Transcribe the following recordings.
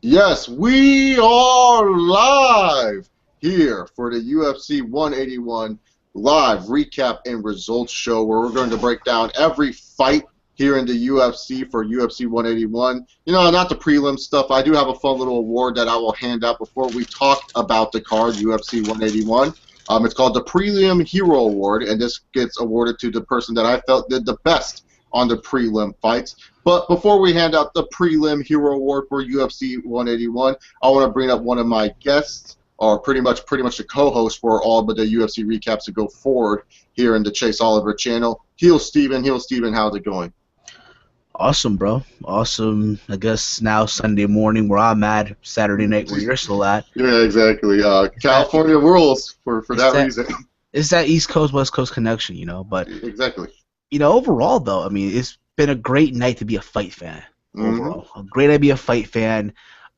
Yes, we are live here for the UFC 181 live recap and results show where we're going to break down every fight here in the UFC for UFC 181. You know, not the prelim stuff. I do have a fun little award that I will hand out before we talk about the card, UFC 181. It's called the Prelim Hero Award, and this gets awarded to the person that I felt did the best on the prelim fights. But before we hand out the Prelim Hero Award for UFC 181, I want to bring up one of my guests, or pretty much the co-host for all but the UFC recaps to go forward here in the Chase Oliver channel. Heel Steven, how's it going? Awesome, bro. Awesome. I guess now Sunday morning where I'm at, Saturday night where you're still at. Yeah, exactly. California rules for that reason. It's that East Coast, West Coast connection, you know. But exactly. You know, overall, though, I mean, it's been a great night to be a fight fan. Overall, a great night to be a fight fan.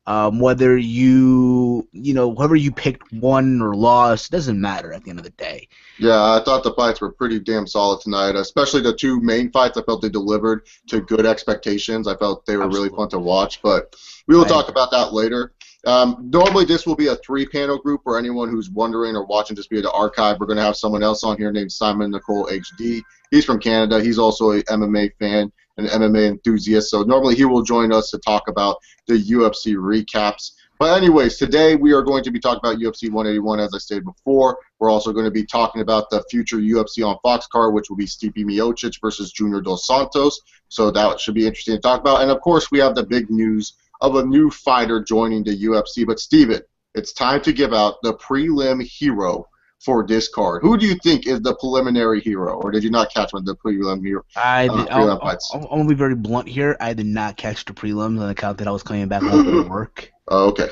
Whether whoever you picked won or lost, doesn't matter at the end of the day. Yeah, I thought the fights were pretty damn solid tonight, especially the two main fights. I felt they delivered to good expectations. I felt they were really fun to watch, but we will talk about that later. Normally this will be a three-panel group for anyone who's wondering or watching this via the archive. We're going to have someone else on here named Simon Nicole HD. He's from Canada. He's also a MMA fan, an MMA enthusiast. So normally he will join us to talk about the UFC recaps. But anyways, today we are going to be talking about UFC 181, as I stated before. We're also going to be talking about the future UFC on Fox card, which will be Stipe Miocic versus Junior Dos Santos. So that should be interesting to talk about. And, of course, we have the big news of a new fighter joining the UFC. But, Steven, it's time to give out the prelim hero for this card. Who do you think is the preliminary hero, or did you not catch one of the prelim hero? I'm going to be very blunt here. I did not catch the prelims on account that I was coming back home from work. Oh, okay.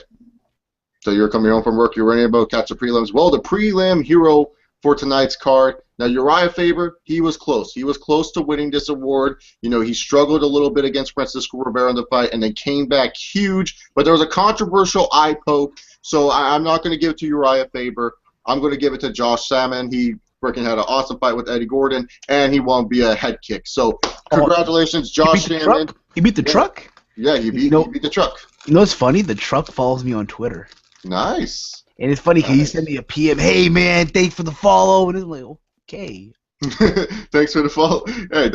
So you're coming home from work, you weren't able to catch the prelims. Well, the prelim hero for tonight's card, now Uriah Faber, he was close. He was close to winning this award. You know, he struggled a little bit against Francisco Rivera in the fight and then came back huge. But there was a controversial eye poke, so I'm not going to give it to Uriah Faber. I'm going to give it to Josh Salmon. He freaking had an awesome fight with Eddie Gordon, and he won via head kick. So congratulations, Josh Salmon. He beat the truck? Yeah, he beat the truck. You know what's funny? The truck follows me on Twitter. Nice. And it's funny because he sent me a PM, hey, man, thanks for the follow. And it's like, okay. Thanks for the follow. Hey,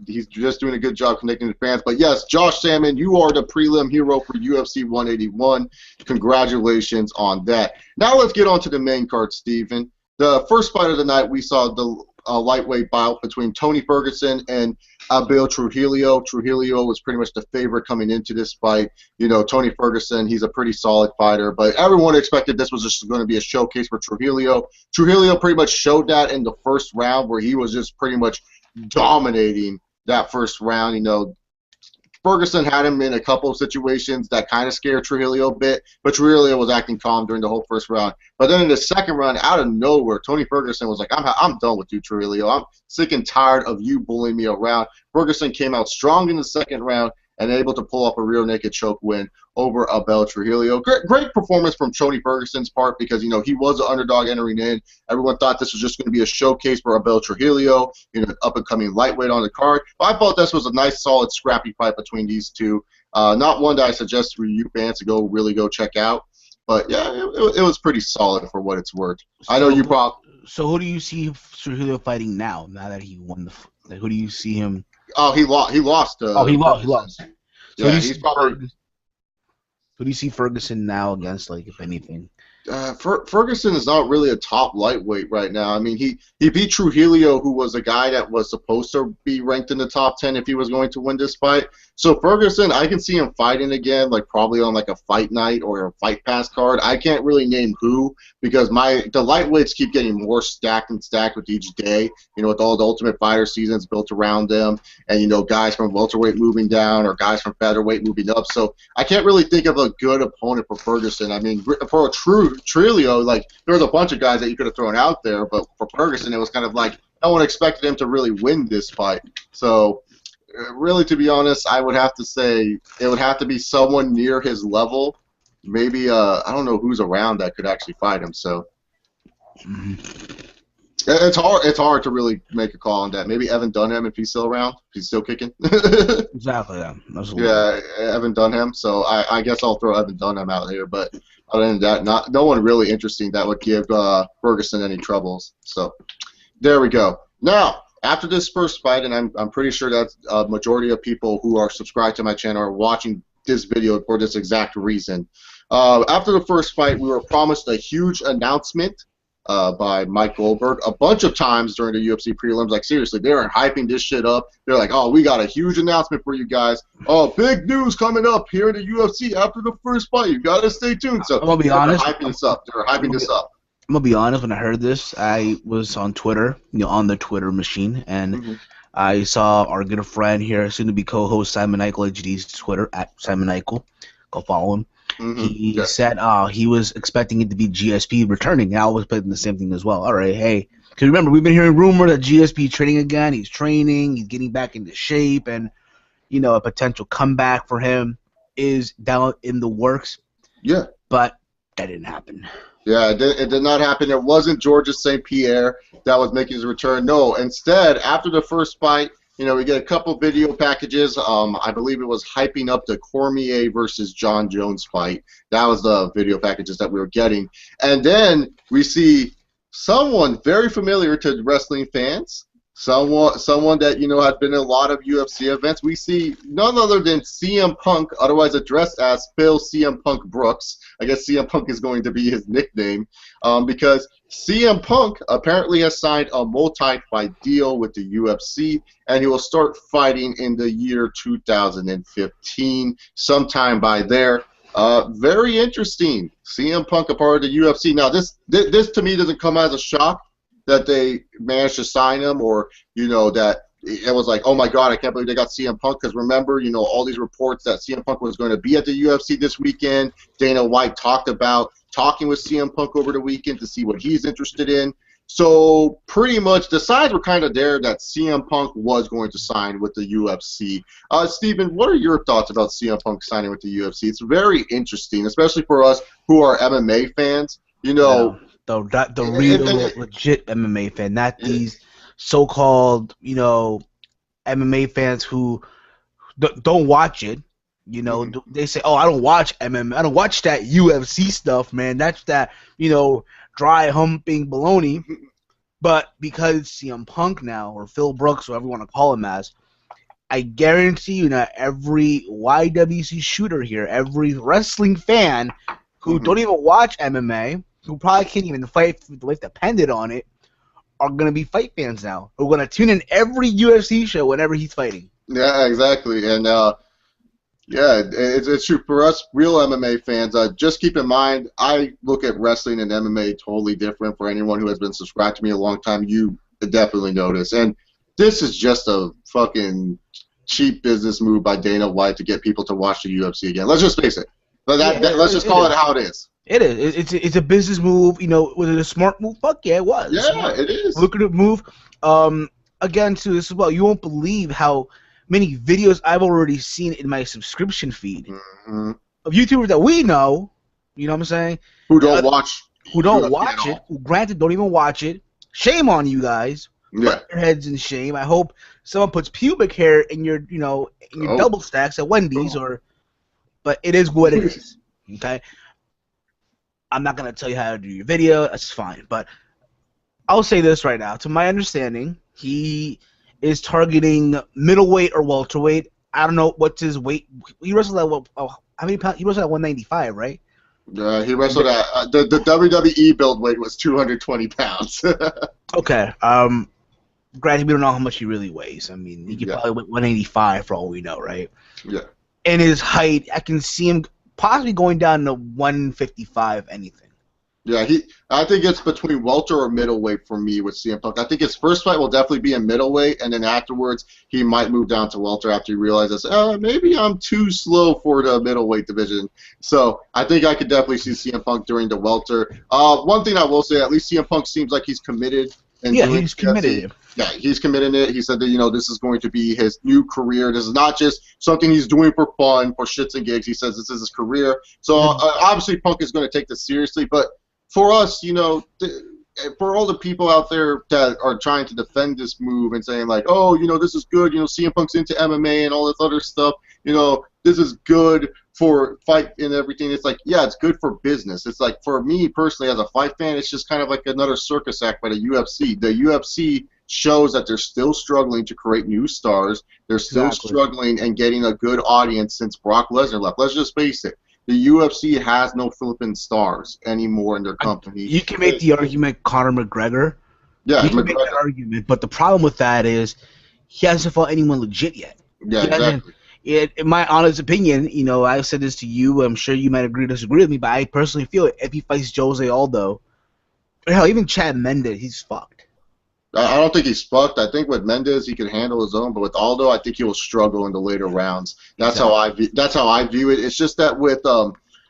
he's just doing a good job connecting to fans. But, yes, Josh Salmon, you are the prelim hero for UFC 181. Congratulations on that. Now let's get on to the main card, Steven. The first fight of the night, we saw the lightweight bout between Tony Ferguson and Abel Trujillo. Trujillo was pretty much the favorite coming into this fight. You know, Tony Ferguson, he's a pretty solid fighter, but everyone expected this was just going to be a showcase for Trujillo. Trujillo pretty much showed that in the first round where he was just pretty much dominating that first round. You know, Ferguson had him in a couple of situations that kind of scared Trujillo a bit, but Trujillo was acting calm during the whole first round. But then in the second round, out of nowhere, Tony Ferguson was like, I'm done with you, Trujillo. I'm sick and tired of you bullying me around. Ferguson came out strong in the second round and able to pull off a rear naked choke win over Abel Trujillo. Great performance from Tony Ferguson's part because, you know, he was an underdog entering in. Everyone thought this was just going to be a showcase for Abel Trujillo, you know, up-and-coming lightweight on the card. But I thought this was a nice, solid, scrappy fight between these two. Not one that I suggest for you fans to really go check out. But, yeah, it was pretty solid for what it's worth. I know you probably... So who do you see Trujillo fighting now that he won the... Who do you see him... Oh, he lost. He lost. He lost. So yeah, he's probably... Who do you see Ferguson now against, like, if anything? Ferguson is not really a top lightweight right now. I mean, he beat Trujillo, who was a guy that was supposed to be ranked in the top 10 if he was going to win this fight. So Ferguson, I can see him fighting again, like probably on like a fight night or a fight pass card. I can't really name who because the lightweights keep getting more stacked and stacked with each day. You know, with all the Ultimate Fighter seasons built around them, and you know, guys from welterweight moving down or guys from featherweight moving up. So I can't really think of a good opponent for Ferguson. I mean, for a true Trujillo, like there was a bunch of guys that you could have thrown out there, but for Ferguson, it was kind of like no one expected him to really win this fight. So, really, to be honest, I would have to say it would have to be someone near his level. Maybe I don't know who's around that could actually fight him. So, It's hard. It's hard to really make a call on that. Maybe Evan Dunham, if he's still around, if he's still kicking. Exactly. Yeah. Yeah, Evan Dunham. So I guess I'll throw Evan Dunham out here. But other than that, no one really interesting that would give Ferguson any troubles. So there we go. Now, after this first fight, and I'm pretty sure that a majority of people who are subscribed to my channel are watching this video for this exact reason. After the first fight, we were promised a huge announcement by Mike Goldberg a bunch of times during the UFC prelims. Like, seriously, they were hyping this shit up. They're like, oh, we got a huge announcement for you guys. Oh, big news coming up here in the UFC after the first fight. You got to stay tuned. So I'm going to be honest. They were hyping this up. I'm going to be honest. When I heard this, I was on Twitter, on the Twitter machine, and I saw our good friend here, soon-to-be co-host Simon Eichel HD's Twitter, at Simon Eichel. Go follow him. He said he was expecting it to be GSP returning, and I was putting the same thing as well. All right, hey, because remember, we've been hearing rumor that GSP training again. He's training, he's getting back into shape, and a potential comeback for him is down in the works. Yeah, but that didn't happen. Yeah, it did not happen. It wasn't Georges St. Pierre that was making his return. No, instead, after the first fight, we get a couple video packages. I believe it was hyping up the Cormier versus John Jones fight. That was the video packages that we were getting. And then we see someone very familiar to wrestling fans, someone that, has been in a lot of UFC events. We see none other than CM Punk, otherwise addressed as Phil CM Punk Brooks. I guess CM Punk is going to be his nickname because CM Punk apparently has signed a multi-fight deal with the UFC, and he will start fighting in the year 2015, sometime by there. Very interesting. CM Punk a part of the UFC. Now, this to me doesn't come as a shock that they managed to sign him, or that it was like, oh my God, I can't believe they got CM Punk. Because remember, all these reports that CM Punk was going to be at the UFC this weekend. Dana White talked about talking with CM Punk over the weekend to see what he's interested in. So pretty much the signs were kind of there that CM Punk was going to sign with the UFC. Steven, what are your thoughts about CM Punk signing with the UFC? It's very interesting, especially for us who are MMA fans. The real legit MMA fan, not these so-called, MMA fans who don't watch it. They say, oh, I don't watch MMA. I don't watch that UFC stuff, man. That's that, dry humping baloney. But because it's CM Punk now, or Phil Brooks, whatever you want to call him as, I guarantee you that every YWC shooter here, every wrestling fan who don't even watch MMA, who probably can't even fight if the life depended on it, are going to be fight fans now. We're going to tune in every UFC show whenever he's fighting. Yeah, exactly. And, it's true. For us real MMA fans, just keep in mind, I look at wrestling and MMA totally different. For anyone who has been subscribed to me a long time, you definitely notice. And this is just a fucking cheap business move by Dana White to get people to watch the UFC again. Let's just face it. Let's just call it how it is. It is. It's a business move. Was it a smart move? Fuck yeah, it was. Yeah, it is. Lucrative move. Again, too, this as well. You won't believe how many videos I've already seen in my subscription feed of YouTubers that we know. You know what I'm saying? Who don't watch. Who don't watch it. Who, granted, don't even watch it. Shame on you guys. Yeah. Put your heads in shame. I hope someone puts pubic hair in your, double stacks at Wendy's But it is what it is. Okay. I'm not going to tell you how to do your video. That's fine. But I'll say this right now. To my understanding, he is targeting middleweight or welterweight. I don't know what's his weight. He wrestled at how many pounds? He wrestled at 195, right? He wrestled at the WWE build weight was 220 pounds. Okay. Granted, we don't know how much he really weighs. I mean, he could probably weigh 185 for all we know, right? Yeah. And his height, I can see him possibly going down to 155 anything. Yeah, I think it's between welter or middleweight for me with CM Punk. I think his first fight will definitely be in middleweight, and then afterwards he might move down to welter after he realizes, maybe I'm too slow for the middleweight division. So I think I could definitely see CM Punk during the welter. One thing I will say, at least CM Punk seems like he's committed. He's committed. Yeah, he's committed it. He said that, this is going to be his new career. This is not just something he's doing for fun, for shits and gigs. He says this is his career. So obviously Punk is going to take this seriously, but for us, for all the people out there that are trying to defend this move and saying like, oh, this is good, CM Punk's into MMA and all this other stuff, this is good for fight and everything. It's like, yeah, it's good for business. It's like, for me personally as a fight fan, it's just kind of like another circus act by the UFC. The UFC shows that they're still struggling to create new stars. They're still struggling and getting a good audience since Brock Lesnar left. Let's just face it. The UFC has no flipping stars anymore in their company. You can make the argument Conor McGregor. Yeah, you can make that argument, but the problem with that is he hasn't fought anyone legit yet. Yeah, exactly. In my honest opinion, I've said this to you. I'm sure you might agree or disagree with me, but I personally feel if he fights Jose Aldo, or hell, even Chad Mendes, he's fucked. I don't think he's fucked. I think with Mendes he can handle his own, but with Aldo, I think he will struggle in the later rounds. That's how I view it. It's just that with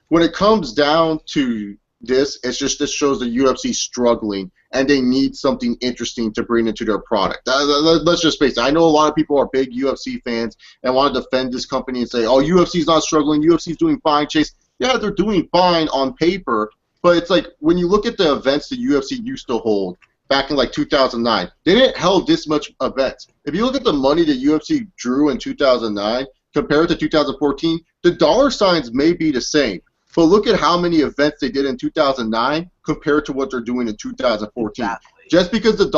when it comes down to this shows the UFC struggling, and they need something interesting to bring into their product. Let's just face it. I know a lot of people are big UFC fans and want to defend this company and say, oh, UFC's not struggling, UFC's doing fine, Chase. Yeah, they're doing fine on paper, but it's like when you look at the events the UFC used to hold back in like 2009, they didn't hold this much events. If you look at the money the UFC drew in 2009 compared to 2014, the dollar signs may be the same. But look at how many events they did in 2009 compared to what they're doing in 2014. Exactly. Just because the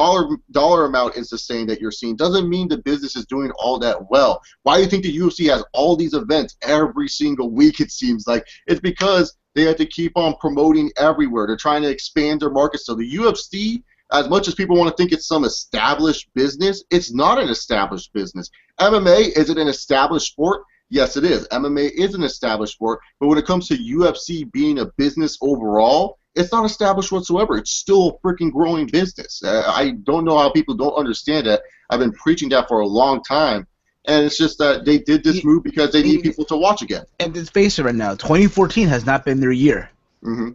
dollar amount is the same that you're seeing doesn't mean the business is doing all that well. Why do you think the UFC has all these events every single week, it seems like? It's because they have to keep on promoting everywhere. They're trying to expand their market. So the UFC, as much as people want to think it's some established business, it's not an established business. MMA, is it an established sport? Yes, it is. MMA is an established sport, but when it comes to UFC being a business overall, it's not established whatsoever. It's still a freaking growing business. I don't know how people don't understand that. I've been preaching that for a long time, and it's just that they did this move because they need people to watch again. And let's face it right now, 2014 has not been their year. Mm-hmm.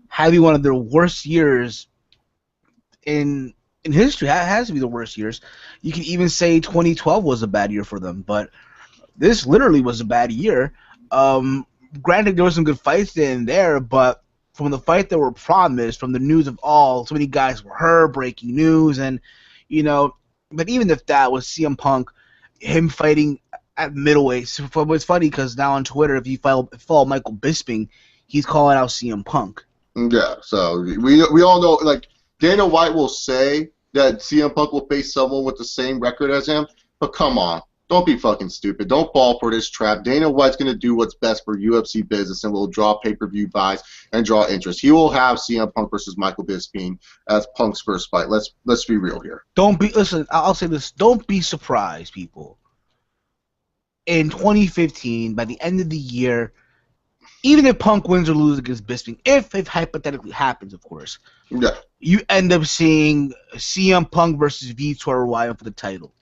Having one of their worst years in history, has to be the worst years. You can even say 2012 was a bad year for them, but this literally was a bad year. Granted, there were some good fights in there, but from the fight that were promised, from the news of so many guys were hurt, breaking news, and, but even if that was CM Punk, him fighting at middleweight. So it's funny because now on Twitter, if you follow Michael Bisping, he's calling out CM Punk. Yeah, so we all know, like, Dana White will say that CM Punk will face someone with the same record as him, but come on. Don't be fucking stupid. Don't fall for this trap. Dana White's going to do what's best for UFC business and will draw pay-per-view buys and draw interest. He will have CM Punk versus Michael Bisping as Punk's first fight. Let's be real here. Listen, I'll say this. Don't be surprised, people. In 2015, by the end of the year, even if Punk wins or loses against Bisping, if it hypothetically happens, of course, yeah, you end up seeing CM Punk versus Vitor Roy for the title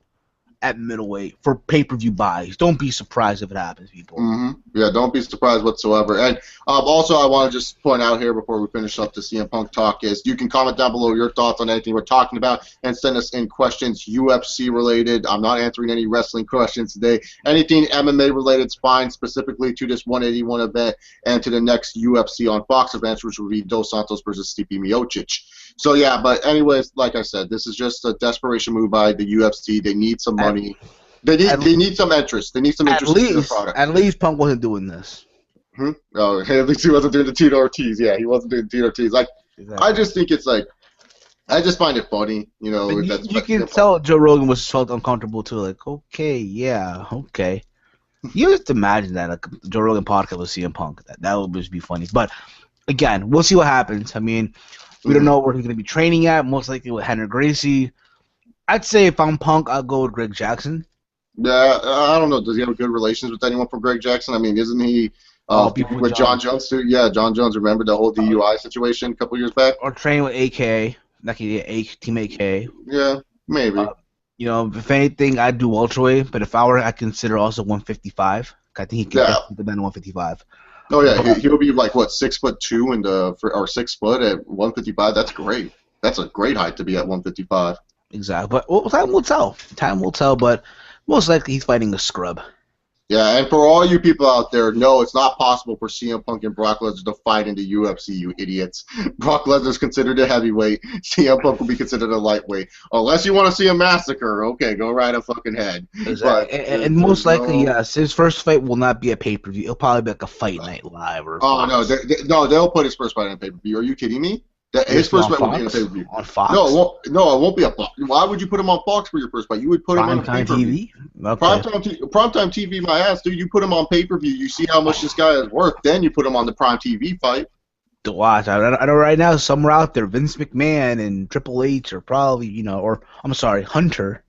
at middleweight for pay-per-view buys. Don't be surprised if it happens, people. Mm-hmm. Yeah, don't be surprised whatsoever. And also, I want to just point out here before we finish up the CM Punk talk is you can comment down below your thoughts on anything we're talking about and send us in questions UFC related. I'm not answering any wrestling questions today. Anything MMA related is fine, specifically to this 181 event and to the next UFC on Fox events, which will be Dos Santos versus Stipe Miocic. So, yeah, but anyways, like I said, this is just a desperation move by the UFC. They need some money. They need some interest. They need some interest in the product. At least Punk wasn't doing this. Oh, at least he wasn't doing the Tito Ortiz. Yeah, he wasn't doing Tito Ortiz. Like, exactly. I just think it's like, I just find it funny, you know. You can tell Joe Rogan was felt uncomfortable too. Like, okay, yeah, okay. You just imagine that, like, Joe Rogan podcast with CM Punk. That would just be funny. But again, we'll see what happens. I mean, we don't know where he's going to be training at. Most likely with Hendrick Gracie. I'd say if I'm Punk, I'll go with Greg Jackson. Yeah, I don't know. Does he have good relations with anyone from Greg Jackson? I mean, isn't he with John Jones too? Yeah, John Jones. Remember the whole DUI situation a couple years back? Or train with AK, like Team AK. Yeah, maybe. You know, if anything, I'd do welterweight. But if I were, I'd consider also 155. I think he can get the band 155. Oh yeah, he'll be like what 6'2" or 6 foot at 155. That's great. That's a great height to be at 155. Exactly, but time will tell. Time will tell, but most likely he's fighting a scrub. Yeah, and for all you people out there, no, it's not possible for CM Punk and Brock Lesnar to fight in the UFC, you idiots. Brock Lesnar is considered a heavyweight. CM Punk will be considered a lightweight. Unless you want to see a massacre, okay, go right a fucking head. But, and most likely, yes, his first fight will not be a pay-per-view. It'll probably be like a Fight Night Live or. Oh, no, they'll put his first fight on a pay-per-view. Are you kidding me? His first fight will be on a pay-per-view. On Fox? No, it won't be a Fox. Why would you put him on Fox for your first fight? You would put him on a pay-per-view. TV? Okay. Primetime TV, my ass, dude. You put him on pay-per-view. You see how much this guy is worth. Then you put him on the Prime TV fight. To watch. I know right now somewhere out there, Vince McMahon and Triple H are probably, or I'm sorry, Hunter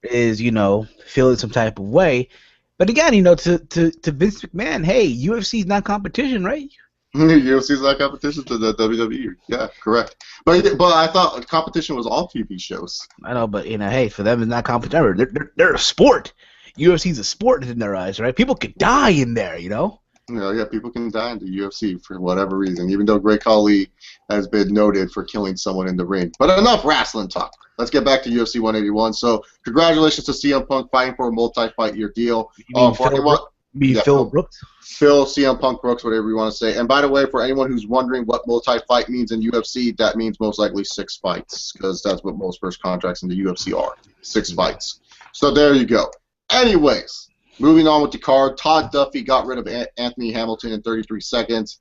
is, feeling some type of way. But again, to Vince McMahon, hey, UFC is not competition, right? UFC is not competition to the WWE. Yeah, correct. But I thought competition was all TV shows. I know, but hey, for them it's not competition. They're a sport. UFC is a sport in their eyes, right? People could die in there, Yeah, people can die in the UFC for whatever reason, even though Great Khali has been noted for killing someone in the ring. But enough wrestling talk. Let's get back to UFC 181. So, congratulations to CM Punk fighting for a multi-fight year deal. Phil Brooks? Phil, CM Punk, Brooks, whatever you want to say. And by the way, for anyone who's wondering what multi-fight means in UFC, that means most likely 6 fights, because that's what most first contracts in the UFC are, 6 fights. So there you go. Anyways, moving on with the card, Todd Duffy got rid of Anthony Hamilton in 33 seconds.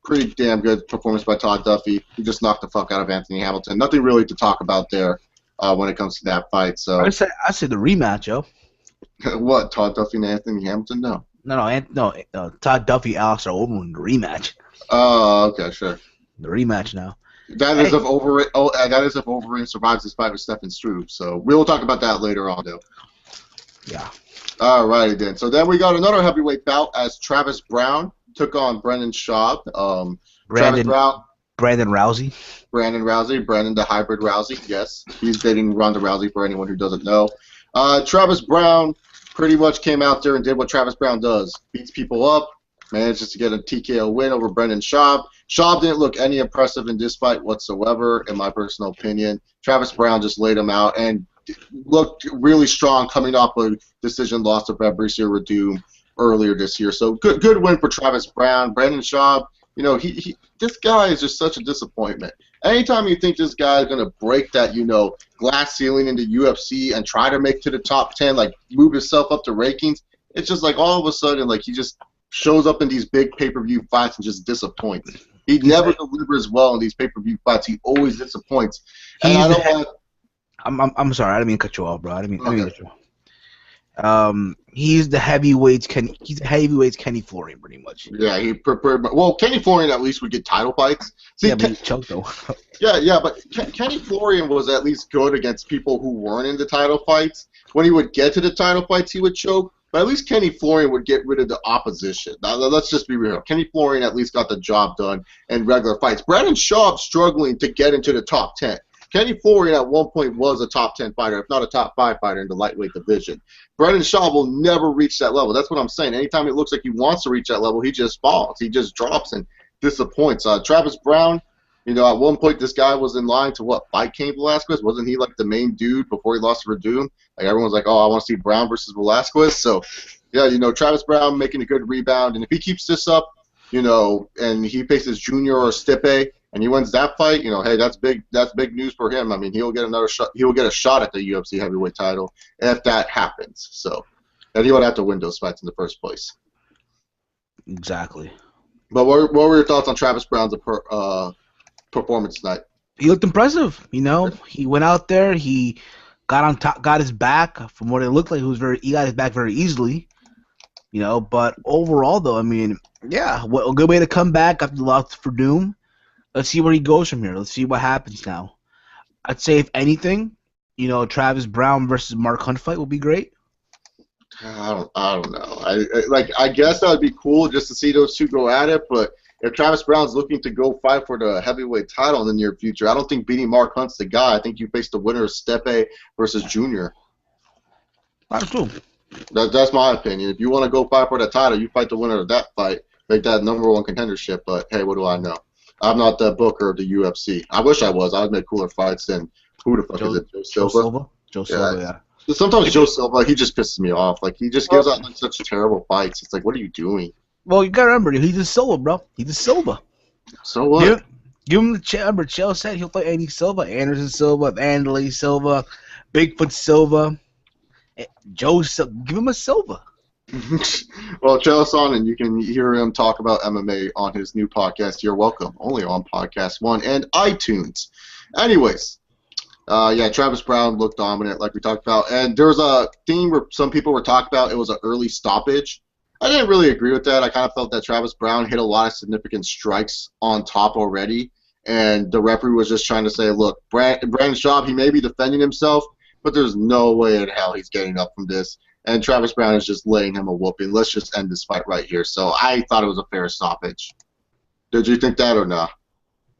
Pretty damn good performance by Todd Duffy. He just knocked the fuck out of Anthony Hamilton. Nothing really to talk about there when it comes to that fight. So I say the rematch, yo. What, Todd Duffy and Anthony Hamilton? No. No. Todd Duffy, Alistair Overeem, the rematch. Oh, okay, sure. The rematch now. That is if Overeem survives this fight with Stephen Struve. So we'll talk about that later on, though. Yeah. Alrighty then. So then we got another heavyweight bout as Travis Browne took on Brendan Schaub. Brandon Rousey. Brandon the hybrid Rousey. Yes, he's dating Ronda Rousey for anyone who doesn't know. Travis Browne pretty much came out there and did what Travis Browne does. Beats people up, manages to get a TKO win over Brendan Schaub. Schaub didn't look any impressive in this fight whatsoever, in my personal opinion. Travis Browne just laid him out and looked really strong coming off a decision loss to Fabricio Werdum earlier this year. So good win for Travis Browne. Brendan Schaub, this guy is just such a disappointment. Anytime you think this guy is going to break that, glass ceiling in the UFC and try to make to the top 10, like move himself up the rankings, it's just like all of a sudden, like he just shows up in these big pay-per-view fights and just disappoints. He never delivers well in these pay-per-view fights. He always disappoints. And I'm sorry, I didn't mean to cut you off, bro. I didn't mean to cut you off. He's the heavyweights. He's the heavyweights Kenny Florian, pretty much. Yeah, he prepared. Well, Kenny Florian at least would get title fights. See, but he choked though. yeah, but Kenny Florian was at least good against people who weren't in the title fights. When he would get to the title fights, he would choke. But at least Kenny Florian would get rid of the opposition. Now, let's just be real. Kenny Florian at least got the job done in regular fights. Brandon Schaub struggling to get into the top 10. Kenny Florian at one point was a top 10 fighter, if not a top 5 fighter in the lightweight division. Brendan Schaub will never reach that level. That's what I'm saying. Anytime it looks like he wants to reach that level, he just falls. He just drops and disappoints. Travis Browne, at one point this guy was in line to fight Cain Velasquez? Wasn't he like the main dude before he lost to Werdum? Like everyone's like, oh, I want to see Browne versus Velasquez. So, yeah, Travis Browne making a good rebound. And if he keeps this up, and he faces Junior or Stipe, and he wins that fight, hey, that's big news for him. I mean, he'll get another shot. He will get a shot at the UFC heavyweight title if that happens. So, and he would have to win those fights in the first place. Exactly. But what were your thoughts on Travis Browne's performance tonight? He looked impressive. He went out there. He got on top, got his back. From what it looked like, he got his back very easily. But overall, though, I mean, yeah, a good way to come back after the loss for Doom. Let's see where he goes from here. Let's see what happens now. I'd say, if anything, Travis Browne versus Mark Hunt fight will be great. I don't know. I guess that would be cool just to see those two go at it. But if Travis Browne's looking to go fight for the heavyweight title in the near future, I don't think beating Mark Hunt's the guy. I think you face the winner of Stipe versus Junior. That's cool. That's my opinion. If you want to go fight for the title, you fight the winner of that fight, make that #1 contendership. But hey, what do I know? I'm not the booker of the UFC. I wish I was. I would make cooler fights than who the fuck is it? Joe Silva? Joe Silva, yeah. Sometimes Joe Silva, he just pisses me off. Like, he just gives out like such terrible fights. It's like, what are you doing? Well, you gotta remember, he's a Silva, bro. He's a Silva. So what? Give him the chance. Remember, Chael said he'll fight Andy Silva, Anderson Silva, Anderley Silva, Bigfoot Silva, Joe Silva. Give him a Silva. Well, Chael's on, and you can hear him talk about MMA on his new podcast, You're Welcome, only on Podcast One and iTunes. Anyways, yeah, Travis Browne looked dominant, like we talked about. And there was a theme where some people were talking about it was an early stoppage. I didn't really agree with that. I kind of felt that Travis Browne hit a lot of significant strikes on top already, and the referee was just trying to say, look, Brandan Schaub, he may be defending himself, but there's no way in hell he's getting up from this. And Travis Browne is just laying him a whooping. Let's just end this fight right here. So I thought it was a fair stoppage. Did you think that or not?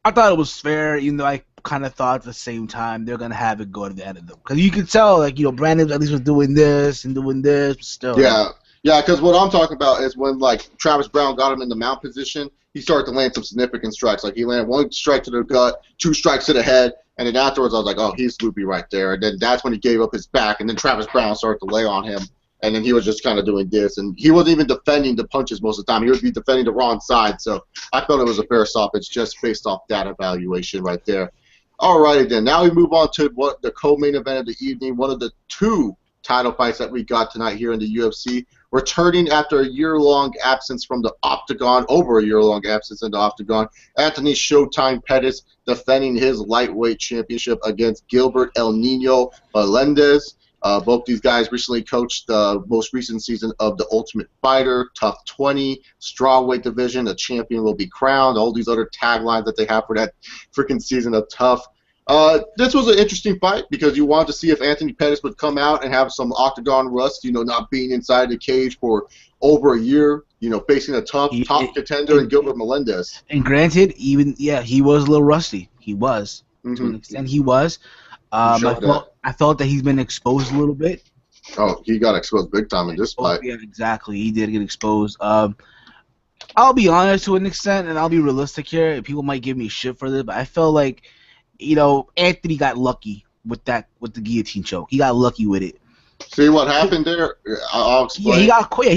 I thought it was fair, even though I kind of thought at the same time they're going to have it go to the end of them. Because you could tell, like, Brandon at least was doing this and doing this, but still. Yeah. Yeah, because what I'm talking about is when, like, Travis Browne got him in the mount position, he started to land some significant strikes. Like, he landed 1 strike to the gut, 2 strikes to the head, and then afterwards I was like, oh, he's loopy right there. And then that's when he gave up his back, and then Travis Browne started to lay on him, and then he was just kind of doing this. And he wasn't even defending the punches most of the time. He would be defending the wrong side. So I felt it was a fair stoppage just based off that evaluation right there. All righty then. Now we move on to what the co-main event of the evening, one of the 2 title fights that we got tonight here in the UFC. Returning after a year-long absence from the Octagon, over a year-long absence in the Octagon, Anthony Showtime Pettis defending his lightweight championship against Gilbert El Nino Melendez. Both these guys recently coached the most recent season of The Ultimate Fighter, Tough 20, strawweight division. A champion will be crowned. All these other taglines that they have for that freaking season of Tough. This was an interesting fight because you wanted to see if Anthony Pettis would come out and have some octagon rust, not being inside the cage for over a year, facing a top contender in Gilbert Melendez. And granted, he was a little rusty. He was. To an extent, he was. I felt that he's been exposed a little bit. Oh, he got exposed big time in this fight. Yeah, exactly. He did get exposed. I'll be honest to an extent, and I'll be realistic here. People might give me shit for this, but I felt like Anthony got lucky with the guillotine choke. He got lucky with it. See what happened there? I'll explain. Yeah, he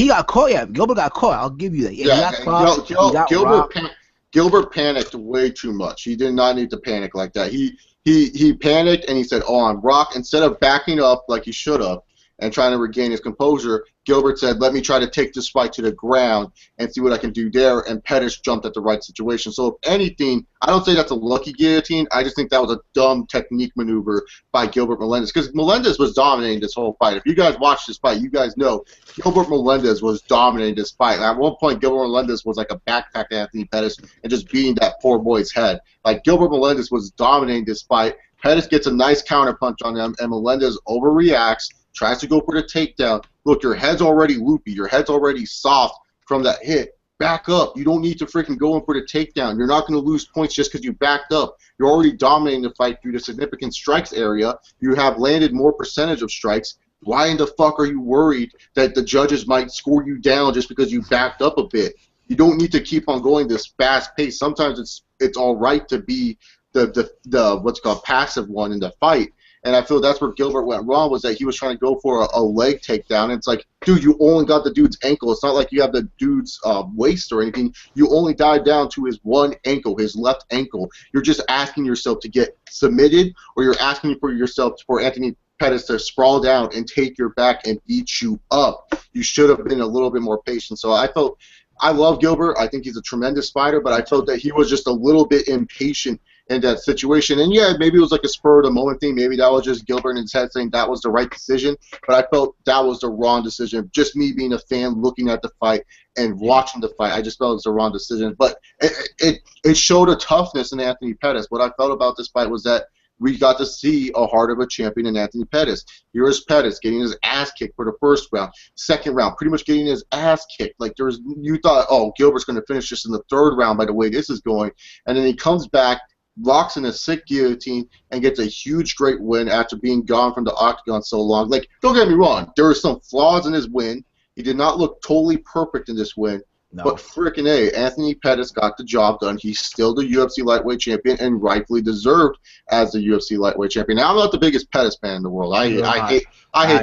got caught. Yeah, Gilbert got caught. I'll give you that. Yeah, he got caught. Gilbert panicked way too much. He did not need to panic like that. He panicked and he said, "Oh, I'm rocked." Instead of backing up like he should have and trying to regain his composure, Gilbert said, "Let me try to take this fight to the ground and see what I can do there." And Pettis jumped at the right situation. So if anything, I don't say that's a lucky guillotine. I just think that was a dumb technique maneuver by Gilbert Melendez, because Melendez was dominating this whole fight. If you guys watched this fight, you guys know Gilbert Melendez was dominating this fight. At one point, Gilbert Melendez was like a backpack to Anthony Pettis and just beating that poor boy's head. Like, Gilbert Melendez was dominating this fight. Pettis gets a nice counter punch on him, and Melendez overreacts, tries to go for the takedown. Look, your head's already loopy. Your head's already soft from that hit. Back up. You don't need to freaking go in for the takedown. You're not going to lose points just because you backed up. You're already dominating the fight through the significant strikes area. You have landed more percentage of strikes. Why in the fuck are you worried that the judges might score you down just because you backed up a bit? You don't need to keep on going this fast pace. Sometimes it's all right to be the what's called passive one in the fight. And I feel that's where Gilbert went wrong, was that he was trying to go for a leg takedown. And it's like, dude, you only got the dude's ankle. It's not like you have the dude's waist or anything. You only dive down to his one ankle, his left ankle. You're just asking yourself to get submitted, or you're asking for Anthony Pettis to sprawl down and take your back and beat you up. You should have been a little bit more patient. So I love Gilbert. I think he's a tremendous fighter, but I felt that he was just a little bit impatient in that situation. And yeah, maybe it was like a spur of the moment thing. Maybe that was just Gilbert in his head saying that was the right decision, but I felt that was the wrong decision. Just me being a fan looking at the fight and watching the fight, I just felt it was the wrong decision. But it showed a toughness in Anthony Pettis. What I felt about this fight was that we got to see a heart of a champion in Anthony Pettis. Here is Pettis getting his ass kicked for the first round. Second round, pretty much getting his ass kicked. Like, you thought, oh, Gilbert's going to finish this in the third round by the way this is going. And then he comes back, locks in a sick guillotine, and gets a huge, great win after being gone from the octagon so long. Like, don't get me wrong, there were some flaws in his win. He did not look totally perfect in this win, No. But freaking A, Anthony Pettis got the job done. He's still the UFC lightweight champion and rightfully deserved as the UFC lightweight champion. Now, I'm not the biggest Pettis fan in the world. I hate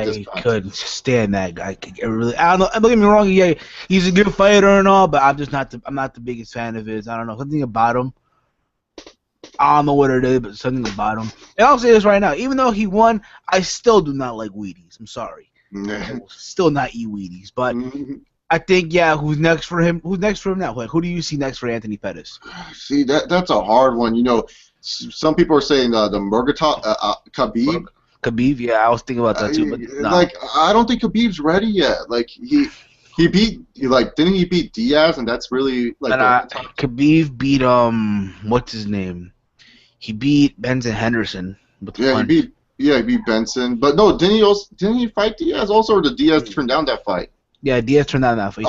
this guy. I couldn't stand that guy. I don't know. Don't get me wrong. Yeah, he's a good fighter and all, but I'm not the biggest fan of his. I don't know, something about him. I don't know what it is, but something about him. And I'll say this right now: even though he won, I still do not like Wheaties. I'm sorry. I will still not eat Wheaties, but. I think, who's next for him? Who's next for him now? Like, who do you see next for Anthony Pettis? See, that's a hard one. You know, some people are saying the Murgatov, Khabib. Khabib, yeah, I was thinking about that too. But no. Like, I don't think Khabib's ready yet. Like, he beat, like, didn't he beat Diaz? And that's really, like, Khabib beat, what's his name? He beat Benson Henderson. He beat Benson. But no, didn't he fight Diaz also, or did Diaz turn down that fight? Yeah, Diaz turned down that fight.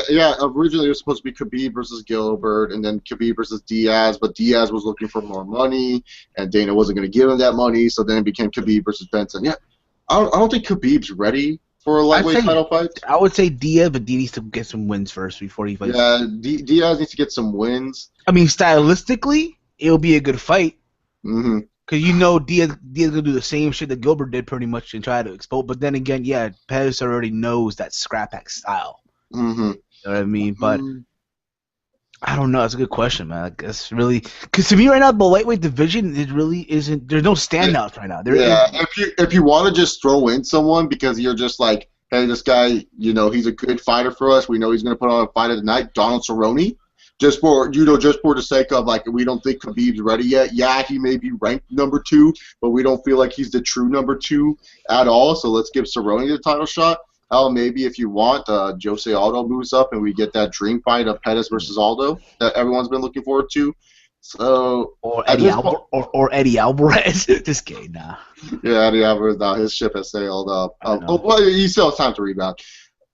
Yeah. Originally, it was supposed to be Khabib versus Gilbert, and then Khabib versus Diaz, but Diaz was looking for more money, and Dana wasn't going to give him that money, so then it became Khabib versus Benson. Yeah, I don't think Khabib's ready for a lightweight title fight. I would say Diaz, but Diaz needs to get some wins first before he fights. Yeah, Diaz needs to get some wins. I mean, stylistically, it'll be a good fight. Mm-hmm. Because you know Diaz gonna do the same shit that Gilbert did pretty much and try to expose. But then again, Pettis already knows that scrap pack style. Mm-hmm. You know what I mean? But I don't know. It's a good question, man. I guess really, because to me right now, the lightweight division it really isn't. There's no standouts right now. If you want to just throw in someone because you're just like, hey, this guy, you know, he's a good fighter for us. We know he's gonna put on a fight of the night. Donald Cerrone. Just for the sake of, like, we don't think Khabib's ready yet. Yeah, he may be ranked number 2, but we don't feel like he's the true number 2 at all. So let's give Cerrone the title shot. Maybe if you want, Jose Aldo moves up and we get that dream fight of Pettis versus Aldo that everyone's been looking forward to. So or Eddie Alvarez. Just kidding, nah. Yeah, Eddie Alvarez. Now his ship has sailed up. Well, he still has time to rebound.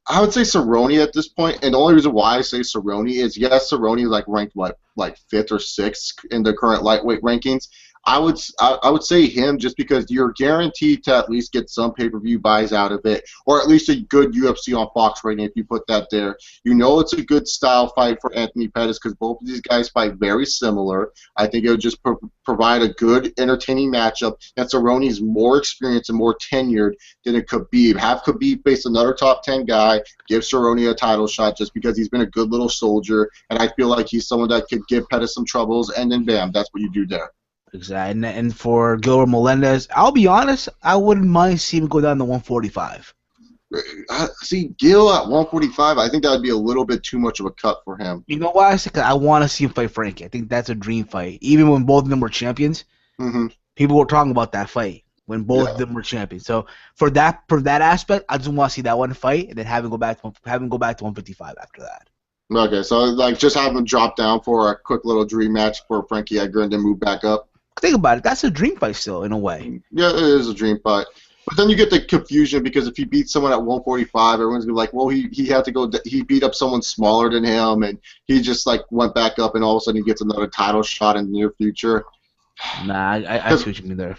I would say Cerrone at this point, and the only reason why I say Cerrone is, yes, Cerrone is like ranked like 5th or 6th in the current lightweight rankings. I would say him just because you're guaranteed to at least get some pay-per-view buys out of it, or at least a good UFC on Fox rating if you put that there. You know it's a good style fight for Anthony Pettis because both of these guys fight very similar. I think it would just provide a good, entertaining matchup. And Cerrone's more experienced and more tenured than a Khabib. Have Khabib face another top 10 guy, give Cerrone a title shot just because he's been a good little soldier, and I feel like he's someone that could give Pettis some troubles, and then bam, that's what you do there. Exactly. And for Gilbert Melendez, I'll be honest, I wouldn't mind seeing him go down to 145. See, Gil at 145, I think that would be a little bit too much of a cut for him. You know why? Because I want to see him fight Frankie. I think that's a dream fight. Even when both of them were champions, people were talking about that fight when both of them were champions. So for that aspect, I just want to see that one fight and then have him go back to 155 after that. Okay, so like just have him drop down for a quick little dream match for Frankie Edgar and then move back up. Think about it. That's a dream fight still, in a way. Yeah, it is a dream fight. But then you get the confusion because if he beats someone at 145, everyone's gonna be like, well, he had to go. He beat up someone smaller than him, and he just like went back up, and all of a sudden he gets another title shot in the near future. Nah, I see what you mean there.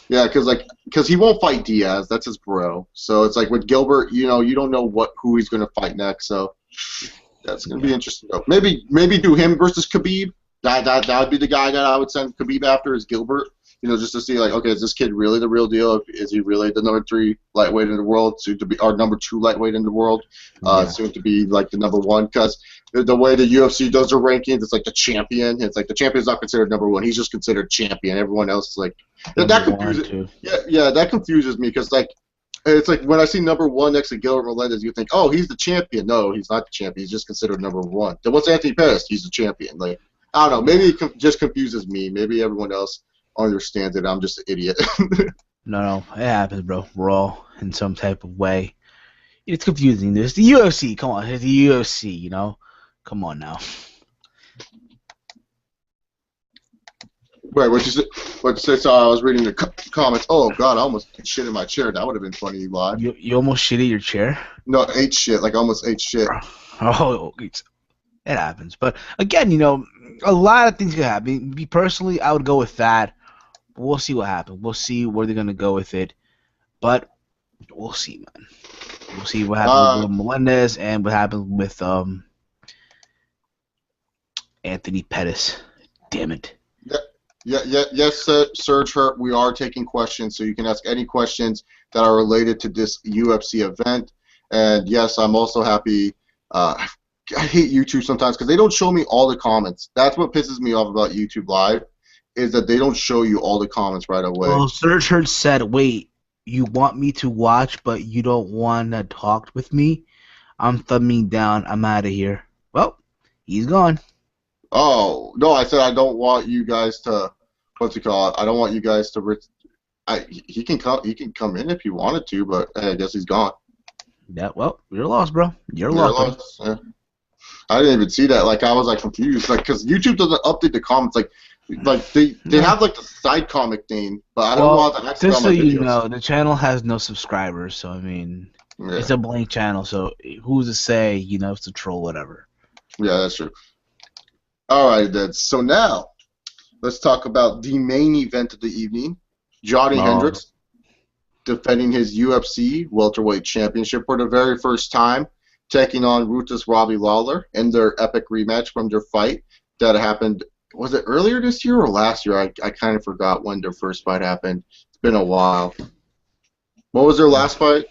Yeah, because he won't fight Diaz. That's his bro. So it's like with Gilbert, you know, you don't know who he's gonna fight next. So that's gonna be interesting. Though. Maybe do him versus Khabib. That would be the guy that I would send Khabib after is Gilbert. You know, just to see like, okay, is this kid really the real deal? Is he really the number 3 lightweight in the world, soon to be, or number 2 lightweight in the world, soon to be like the number 1? Because the way the UFC does their rankings, it's like the champion. It's like the champion's not considered number 1. He's just considered champion. Everyone else is like that confuses. Yeah, that confuses me because like it's like when I see number 1 next to Gilbert Melendez, you think, oh, he's the champion. No, he's not the champion. He's just considered number 1. Then what's Anthony Pettis? He's the champion. Like I don't know. Maybe it just confuses me. Maybe everyone else understands it. I'm just an idiot. No, it happens, bro. We're all in some type of way. It's confusing. It's the UFC. Come on, it's the UFC. You know, come on now. Wait, what you say? What you say? So I was reading the comments. Oh God, I almost shit in my chair. That would have been funny live. You almost shit in your chair? No, ate shit. Like almost ate shit. Oh, it happens. But again, you know, a lot of things can happen. Me personally, I would go with that. We'll see what happens. We'll see where they're gonna go with it. But we'll see, man. We'll see what happens with Melendez and what happens with Anthony Pettis. Damn it. Yes, Serge Hurt, we are taking questions, so you can ask any questions that are related to this UFC event. And yes, I'm also happy. I hate YouTube sometimes because they don't show me all the comments. That's what pisses me off about YouTube Live, is that they don't show you all the comments right away. Well, Serge Hurt said, wait, you want me to watch, but you don't want to talk with me? I'm thumbing down. I'm out of here. Well, he's gone. Oh, no, I said I don't want you guys to, what's it called? I don't want you guys to, he can come in if he wanted to, but hey, I guess he's gone. Yeah, well, you're lost, bro. You're lost. Yeah. I didn't even see that. Like, I was, like, confused. Like, because YouTube doesn't update the comments. Like they have, like, the side comic thing, but I don't know how to access just so my videos. you know, the channel has no subscribers, so, I mean, it's a blank channel, so who's to say, you know, it's a troll, whatever. Yeah, that's true. All right, then. So now, let's talk about the main event of the evening. Johny Hendricks defending his UFC Welterweight Championship for the very first time, taking on ruthless Robbie Lawler in their epic rematch from their fight that happened, was it earlier this year or last year? I kind of forgot when their first fight happened. It's been a while. What was their last fight?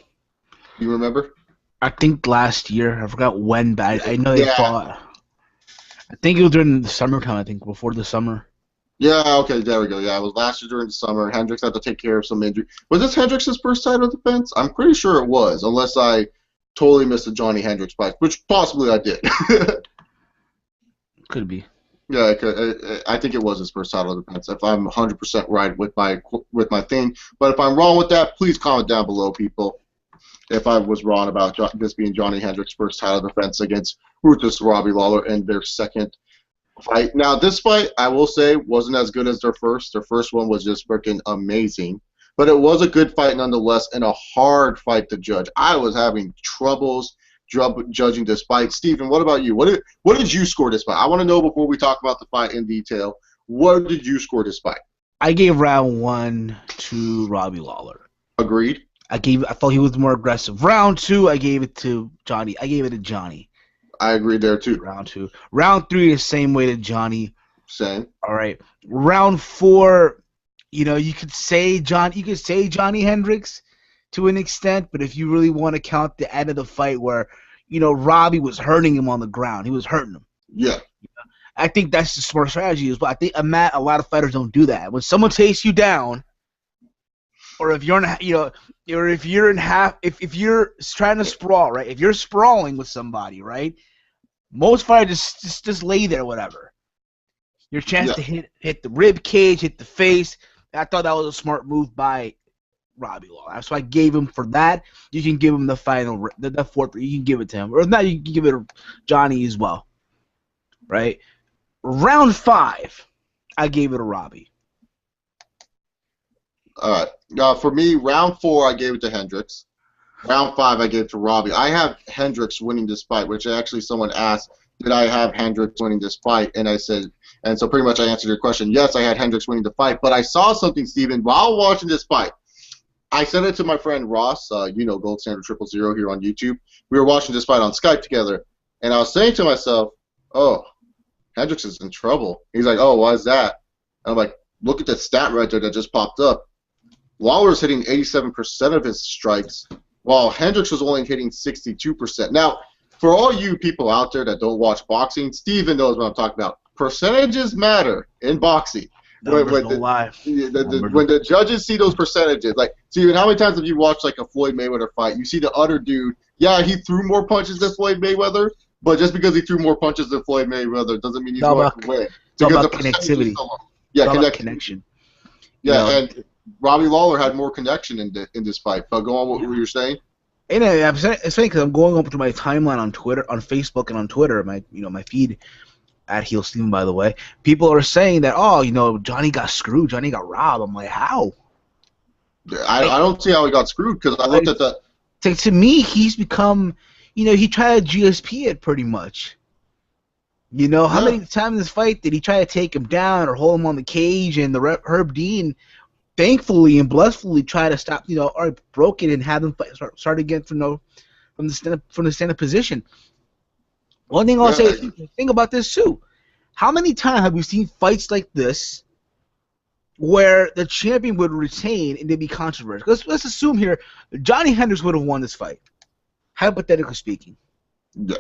Do you remember? I think last year. I forgot when, but I know they fought. I think it was during the summertime, I think, before the summer. Yeah, okay, there we go. Yeah, it was last year during the summer. Hendricks had to take care of some injury. Was this Hendricks' first title defense? I'm pretty sure it was, unless I totally missed the Johny Hendricks fight, which possibly I did. Could be. Yeah, I think it was his first title defense, if I'm 100% right with my thing. But if I'm wrong with that, please comment down below, people, if I was wrong about this being Johny Hendricks' first title defense against ruthless Robbie Lawler in their second fight. Now, this fight, I will say, wasn't as good as their first. Their first one was just freaking amazing. But it was a good fight nonetheless and a hard fight to judge. I was having troubles judging this fight. Steven, what about you? What did you score this fight? I want to know before we talk about the fight in detail. What did you score this fight? I gave round 1 to Robbie Lawler. Agreed. I thought he was more aggressive. Round 2, I gave it to Johny. I agree there too. Round 2. Round 3 is same way to Johny. Same. All right. Round 4, you know, you could say Johny Hendricks to an extent, but if you really want to count the end of the fight where, you know, Robbie was hurting him on the ground, he was hurting him. Yeah. I think that's the smart strategy as well. I think a lot of fighters don't do that. When someone takes you down, or if you're in, you know, or if you're in half, if you're trying to sprawl, right? If you're sprawling with somebody, right? Most fighters just lay there, whatever. Your chance to hit the rib cage, hit the face. I thought that was a smart move by Robbie Lawler. So I gave him for that. You can give him the final, the fourth. You can give it to him, or not. You can give it to Johny as well, right? Round 5, I gave it to Robbie. All right. Now, for me, round 4, I gave it to Hendricks. Round 5, I gave it to Robbie. I have Hendricks winning this fight, which actually someone asked, did I have Hendricks winning this fight? And I said, and so pretty much I answered your question. Yes, I had Hendricks winning the fight, but I saw something, Steven, while watching this fight. I sent it to my friend Ross, you know, Gold Standard 000 here on YouTube. We were watching this fight on Skype together, and I was saying to myself, oh, Hendricks is in trouble. He's like, oh, why is that? And I'm like, look at that stat right there that just popped up. Lawler's hitting 87% of his strikes, while Hendricks was only hitting 62%. Now, for all you people out there that don't watch boxing, Steven knows what I'm talking about. Percentages matter in boxing. When the judges see those percentages, like, Steven, how many times have you watched like a Floyd Mayweather fight? You see the other dude, yeah, he threw more punches than Floyd Mayweather, but just because he threw more punches than Floyd Mayweather doesn't mean he's going to win. It's all about connectivity. Connection. Yeah, and Robbie Lawler had more connection in this fight. But go on, what were you saying? And it's funny because I'm going up to my timeline on Twitter, on Facebook, and on Twitter, my feed at Heel Steven, by the way. People are saying that, oh, you know, Johny got screwed, Johny got robbed. I'm like, how? I don't see how he got screwed because I looked at the. To me, he's become, you know, he tried to GSP it pretty much. You know, how many times in this fight did he try to take him down or hold him on the cage, and the Herb Dean, thankfully and blissfully, tried to stop, you know, or broke it and have him start again from the stand-up position. One thing I'll say, think about this too. How many times have we seen fights like this where the champion would retain and there'd be controversy? Let's assume here Johny Hendricks would have won this fight. Hypothetically speaking. Yeah.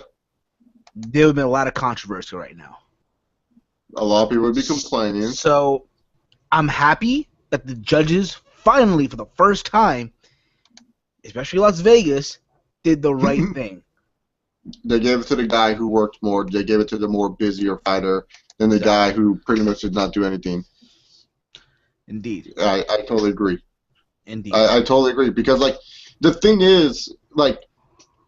There would have been a lot of controversy right now. A lot of people would be complaining. So I'm happy that the judges finally, for the first time, especially Las Vegas, did the right thing. They gave it to the guy who worked more. They gave it to the more busier fighter than the guy who pretty much did not do anything. Indeed. I totally agree. Indeed. I totally agree because, like, the thing is, like,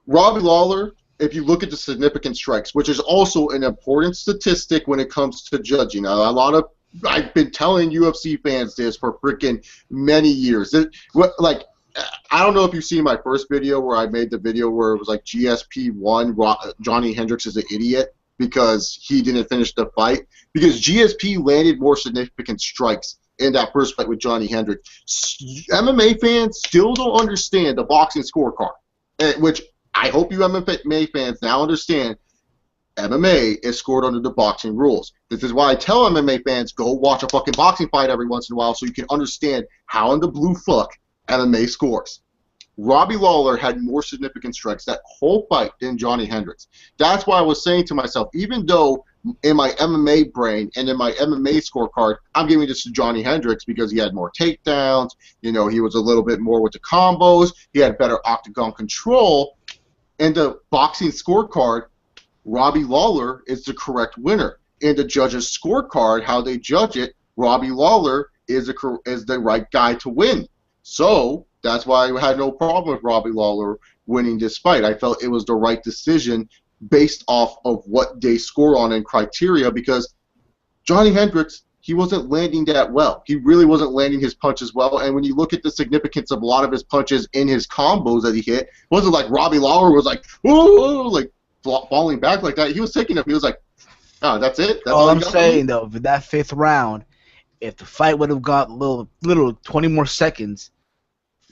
Robbie Lawler, if you look at the significant strikes, which is also an important statistic when it comes to judging. I've been telling UFC fans this for freaking many years. I don't know if you've seen my first video where I made the video where it was like GSP won, Johny Hendricks is an idiot because he didn't finish the fight. Because GSP landed more significant strikes in that first fight with Johny Hendricks. MMA fans still don't understand the boxing scorecard, which I hope you MMA fans now understand. MMA is scored under the boxing rules. This is why I tell MMA fans, go watch a fucking boxing fight every once in a while so you can understand how in the blue fuck MMA scores. Robbie Lawler had more significant strikes that whole fight than Johny Hendricks. That's why I was saying to myself, even though in my MMA brain and in my MMA scorecard, I'm giving this to Johny Hendricks because he had more takedowns, he was a little bit more with the combos, he had better octagon control. In the boxing scorecard, Robbie Lawler is the correct winner. In the judges' scorecard, how they judge it, Robbie Lawler is the right guy to win. So that's why I had no problem with Robbie Lawler winning this fight. I felt it was the right decision based off of what they score on and criteria because Johny Hendricks, he wasn't landing that well. He really wasn't landing his punches well. And when you look at the significance of a lot of his punches in his combos that he hit, it wasn't like Robbie Lawler was like, ooh, like falling back like that. He was taking them. He was like, oh, that's it? That's all I'm saying, though, for that fifth round, if the fight would have got little 20 more seconds,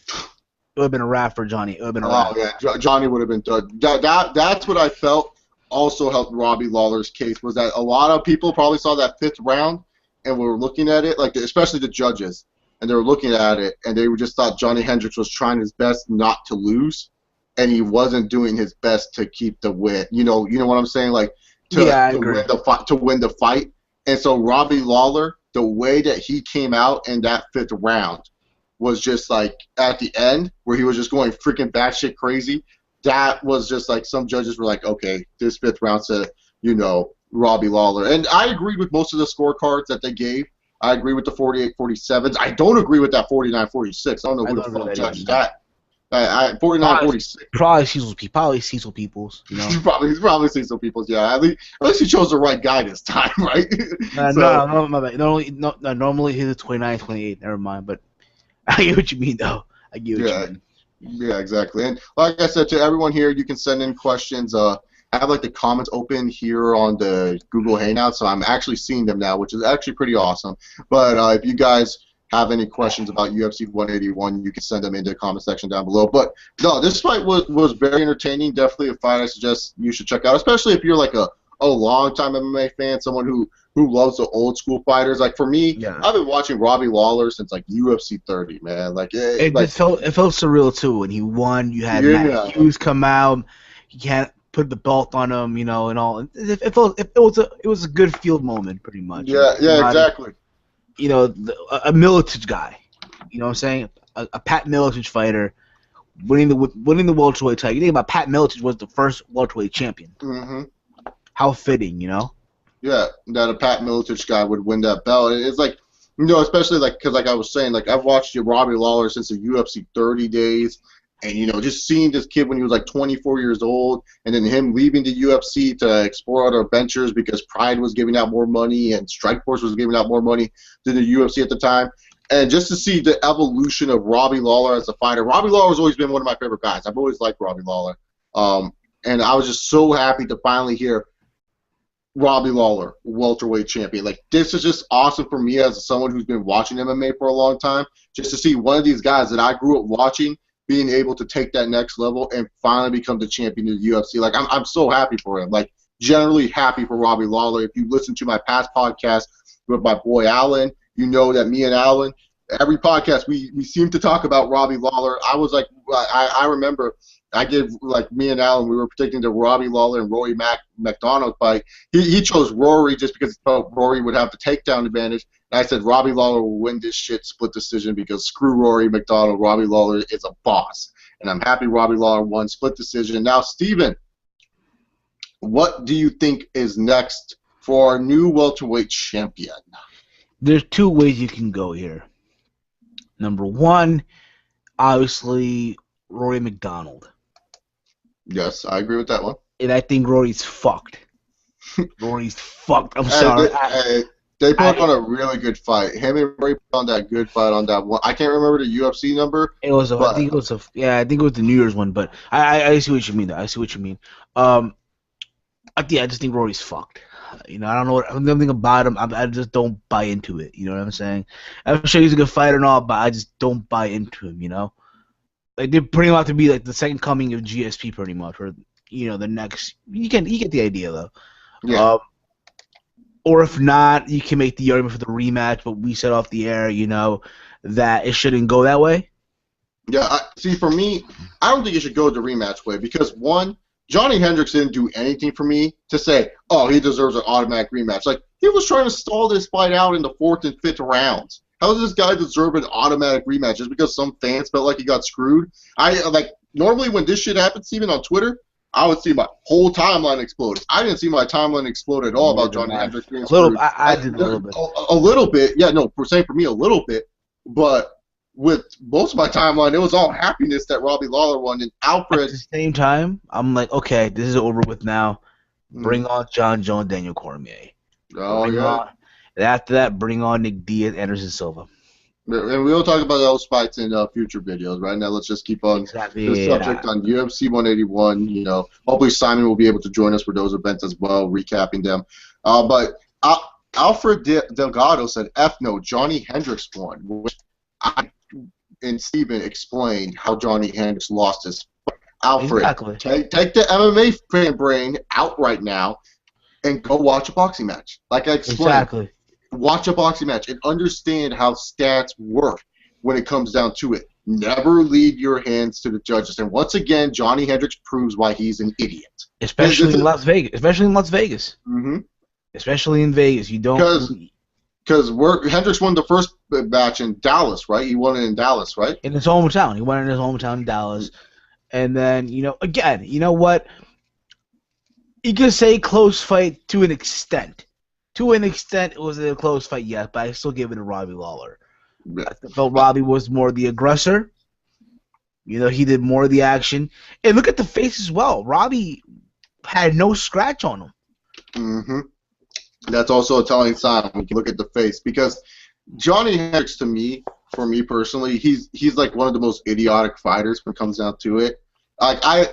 it would have been a wrap for Johny. It would have been a wrap. Oh, yeah. Johny would have been done. That's what I felt also helped Robbie Lawler's case, was that a lot of people probably saw that fifth round and were looking at it, like especially the judges, and they were looking at it, and they just thought Johny Hendricks was trying his best not to lose, and he wasn't doing his best to keep the win. You know what I'm saying? Like, to win the fight. And so Robbie Lawler, the way that he came out in that fifth round was just like at the end where he was just going freaking batshit crazy. That was just like some judges were like, okay, this fifth round said, Robbie Lawler. And I agreed with most of the scorecards that they gave. I agree with the 48-47s. I don't agree with that 49-46. I don't know who the fuck judged that. 49-46. Probably Cecil Peoples. He's probably Cecil Peoples. Yeah, at least he chose the right guy this time, right? No, my bad. Normally he's a 29-28. Never mind. But I get what you mean, though. I get what you mean. Yeah, exactly. And like I said to everyone here, you can send in questions. I have like the comments open here on the Google Hangout, so I'm actually seeing them now, which is actually pretty awesome. But if you guys have any questions about UFC 181, you can send them into the comment section down below. But no, this fight was very entertaining. Definitely a fight I suggest you should check out, especially if you're like a long-time MMA fan, someone who loves the old school fighters. Like for me, I've been watching Robbie Lawler since like UFC 30, man. It felt surreal too when he won. You had Matt Hughes come out. You can't put the belt on him, and all. It was a good field moment, pretty much. Yeah, exactly. A Milicic guy. You know what I'm saying? A Pat Milicic fighter winning the welterweight title. You think about Pat Milicic was the first welterweight champion. Mm-hmm. How fitting, Yeah, that a Pat Milicic guy would win that belt. It's like, especially because I was saying, I've watched Robbie Lawler since the UFC 30 days, and just seeing this kid when he was like 24 years old, and then him leaving the UFC to explore other ventures because Pride was giving out more money and Strikeforce was giving out more money than the UFC at the time, and just to see the evolution of Robbie Lawler as a fighter. Robbie Lawler has always been one of my favorite guys. I've always liked Robbie Lawler, and I was just so happy to finally hear Robbie Lawler, welterweight champion. This is just awesome for me as someone who's been watching MMA for a long time, just to see one of these guys that I grew up watching being able to take that next level and finally become the champion of the UFC. I'm so happy for him. generally happy for Robbie Lawler. If you listen to my past podcast with my boy Alan, you know that me and Alan, every podcast we seem to talk about Robbie Lawler. I was like, I remember I did, like, me and Alan, we were predicting the Robbie Lawler and Rory McDonald fight. He chose Rory just because he felt Rory would have the takedown advantage. And I said Robbie Lawler will win this shit split decision because screw Rory McDonald. Robbie Lawler is a boss. And I'm happy Robbie Lawler won split decision. Now, Steven, what do you think is next for our new welterweight champion? There's two ways you can go here. Number one, obviously, Rory McDonald. Yes, I agree with that one. And I think Rory's fucked. Rory's fucked. I'm sorry. They put on a really good fight. Him and Rory put on that good fight on that one. I can't remember the UFC number. I think it was the New Year's one, but I see what you mean. I see what you mean. I just think Rory's fucked. You know, I don't know nothing about him. I just don't buy into it. You know what I'm saying? I'm sure he's a good fighter and all, but I just don't buy into him. You know, like they're pretty much to be like the second coming of GSP, pretty much, or the next. You get the idea though. Yeah. Or if not, you can make the argument for the rematch, but we said off the air, that it shouldn't go that way. Yeah, see, for me, I don't think it should go the rematch way because, one, Johny Hendricks didn't do anything for me to say, oh, he deserves an automatic rematch. Like, he was trying to stall this fight out in the 4th and 5th rounds. How does this guy deserve an automatic rematch just because some fans felt like he got screwed? Normally when this shit happens, even on Twitter, I would see my whole timeline explode. I didn't see my timeline explode at all about Johny Hendricks being screwed. I did a little bit. A little bit, yeah, no, for me a little bit, but with most of my timeline, it was all happiness that Robbie Lawler won. And Alfred. At the same time, I'm like, okay, this is over with now. Bring on John Jones, Daniel Cormier. And after that, bring on Nick Diaz, Anderson Silva. And we'll talk about those fights in future videos. Right now, let's just keep on the subject on UFC 181. Hopefully Simon will be able to join us for those events as well, recapping them. But Alfred Delgado said, "F no, Johny Hendricks won," which I and Steven explained how Johny Hendricks lost his fight. Alfred, take the MMA fan brain out right now and go watch a boxing match. Like I explained. Exactly. Watch a boxing match and understand how stats work when it comes down to it. Never leave your hands to the judges. And once again, Johny Hendricks proves why he's an idiot. Especially in Las Vegas. Mm-hmm. Especially in Vegas. You don't... Because Hendricks won the first match in Dallas, right? He won it in Dallas, right? In his hometown. He won it in his hometown in Dallas. And then, again, you know what? You could say close fight to an extent. To an extent, it was a close fight, yes, but I still give it to Robbie Lawler. Yeah. I felt Robbie was more the aggressor. He did more of the action. And look at the face as well. Robbie had no scratch on him. Mm-hmm. That's also a telling sign when you look at the face. Because Johny Hendricks, to me, for me personally, he's like one of the most idiotic fighters when it comes down to it. I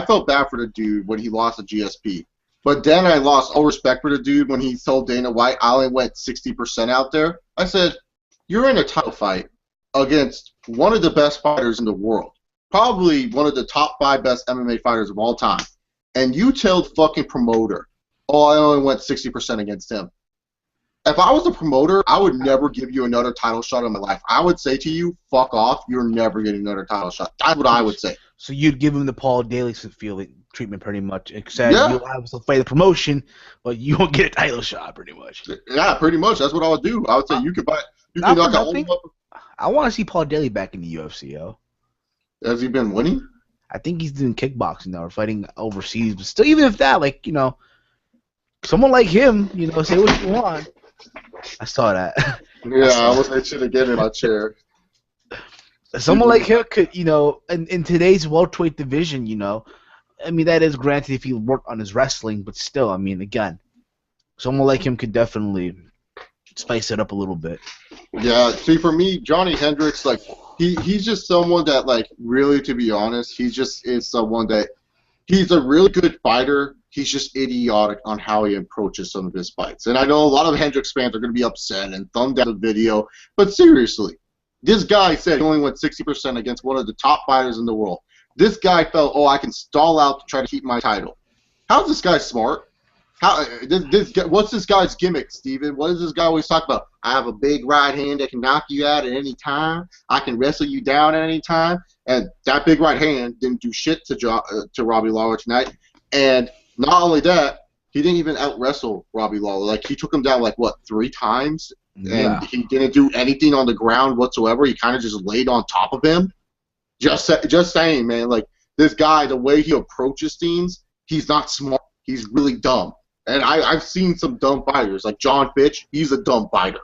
felt bad for the dude when he lost to GSP. But then I lost all respect for the dude when he told Dana White I only went 60% out there. I said, you're in a title fight against one of the best fighters in the world. Probably one of the top 5 best MMA fighters of all time. And you tell fucking promoter, oh, I only went 60% against him. If I was the promoter, I would never give you another title shot in my life. I would say to you, fuck off, you're never getting another title shot. That's what I would say. So you'd give him the Paul Daly feeling treatment pretty much, except you'll have to fight the promotion, but you won't get a title shot pretty much. Yeah, pretty much. That's what I would do. I would say you can knock out. I want to see Paul Daly back in the UFC, yo. Has he been winning? I think he's doing kickboxing now or fighting overseas, but still, even if that, someone like him, say what you want. I saw that. Yeah, I was itching to get in my chair. Someone like him could, in today's welterweight division, that is granted if he worked on his wrestling, but still, again, someone like him could definitely spice it up a little bit. Yeah, see, for me, Johny Hendricks, he's just someone that, really, to be honest, he just is someone that he's a really good fighter. He's just idiotic on how he approaches some of his fights. And I know a lot of Hendricks fans are going to be upset and thumb down the video, but seriously, this guy said he only went 60% against one of the top fighters in the world. This guy felt, I can stall out to try to keep my title. How's this guy smart? What's this guy's gimmick, Steven? What does this guy always talk about? I have a big right hand that can knock you out at any time. I can wrestle you down at any time. And that big right hand didn't do shit to Robbie Lawler tonight. And not only that, he didn't even out-wrestle Robbie Lawler. Like, he took him down, 3 times? Yeah. And he didn't do anything on the ground whatsoever. He kind of just laid on top of him. Just saying, man. Like, this guy, the way he approaches things, he's not smart. He's really dumb. And I've seen some dumb fighters. Like John Fitch, he's a dumb fighter.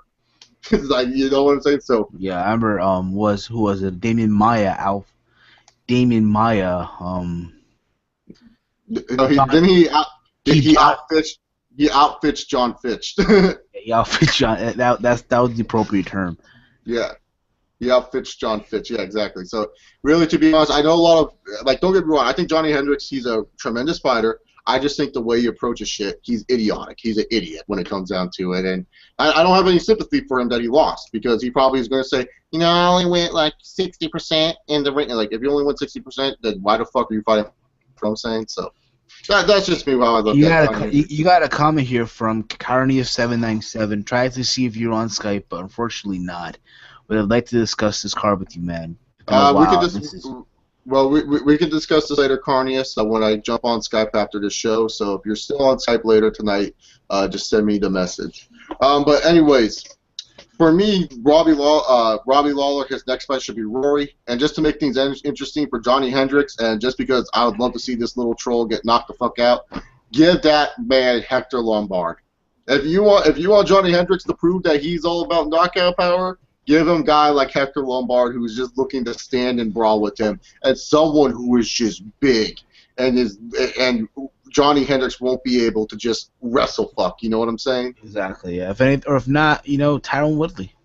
Like, you know what I'm saying? So yeah, I remember who was it? Damien Maya. Damien Maya. He outfitched John Fitch. He outfitched John. That was the appropriate term. Yeah. He outfitched John Fitch. Yeah, exactly. So really, to be honest, I know a lot of don't get me wrong. I think Johnny Hendricks, he's a tremendous fighter. I just think the way he approaches shit, he's idiotic. He's an idiot when it comes down to it. And I don't have any sympathy for him that he lost, because he probably is going to say, I only went 60% in the ring. Like, if you only went 60%, then why the fuck are you fighting? You know what I'm saying? So that's just me how I look at it. You got a comment here from Carney797. Tried to see if you're on Skype, but unfortunately not. But I'd like to discuss this card with you, man. We can discuss this later, Carnius, when I jump on Skype after the show. So if you're still on Skype later tonight, just send me the message. But anyways, for me, Robbie Lawler, his next fight should be Rory. And just to make things interesting for Johnny Hendricks, and just because I would love to see this little troll get knocked the fuck out, give that man Hector Lombard. If you want Johnny Hendricks to prove that he's all about knockout power, give him a guy like Hector Lombard, who's just looking to stand and brawl with him, and someone who is just big, and Johnny Hendricks won't be able to just wrestle fuck. You know what I'm saying? Exactly. Yeah. If not, Tyron Woodley.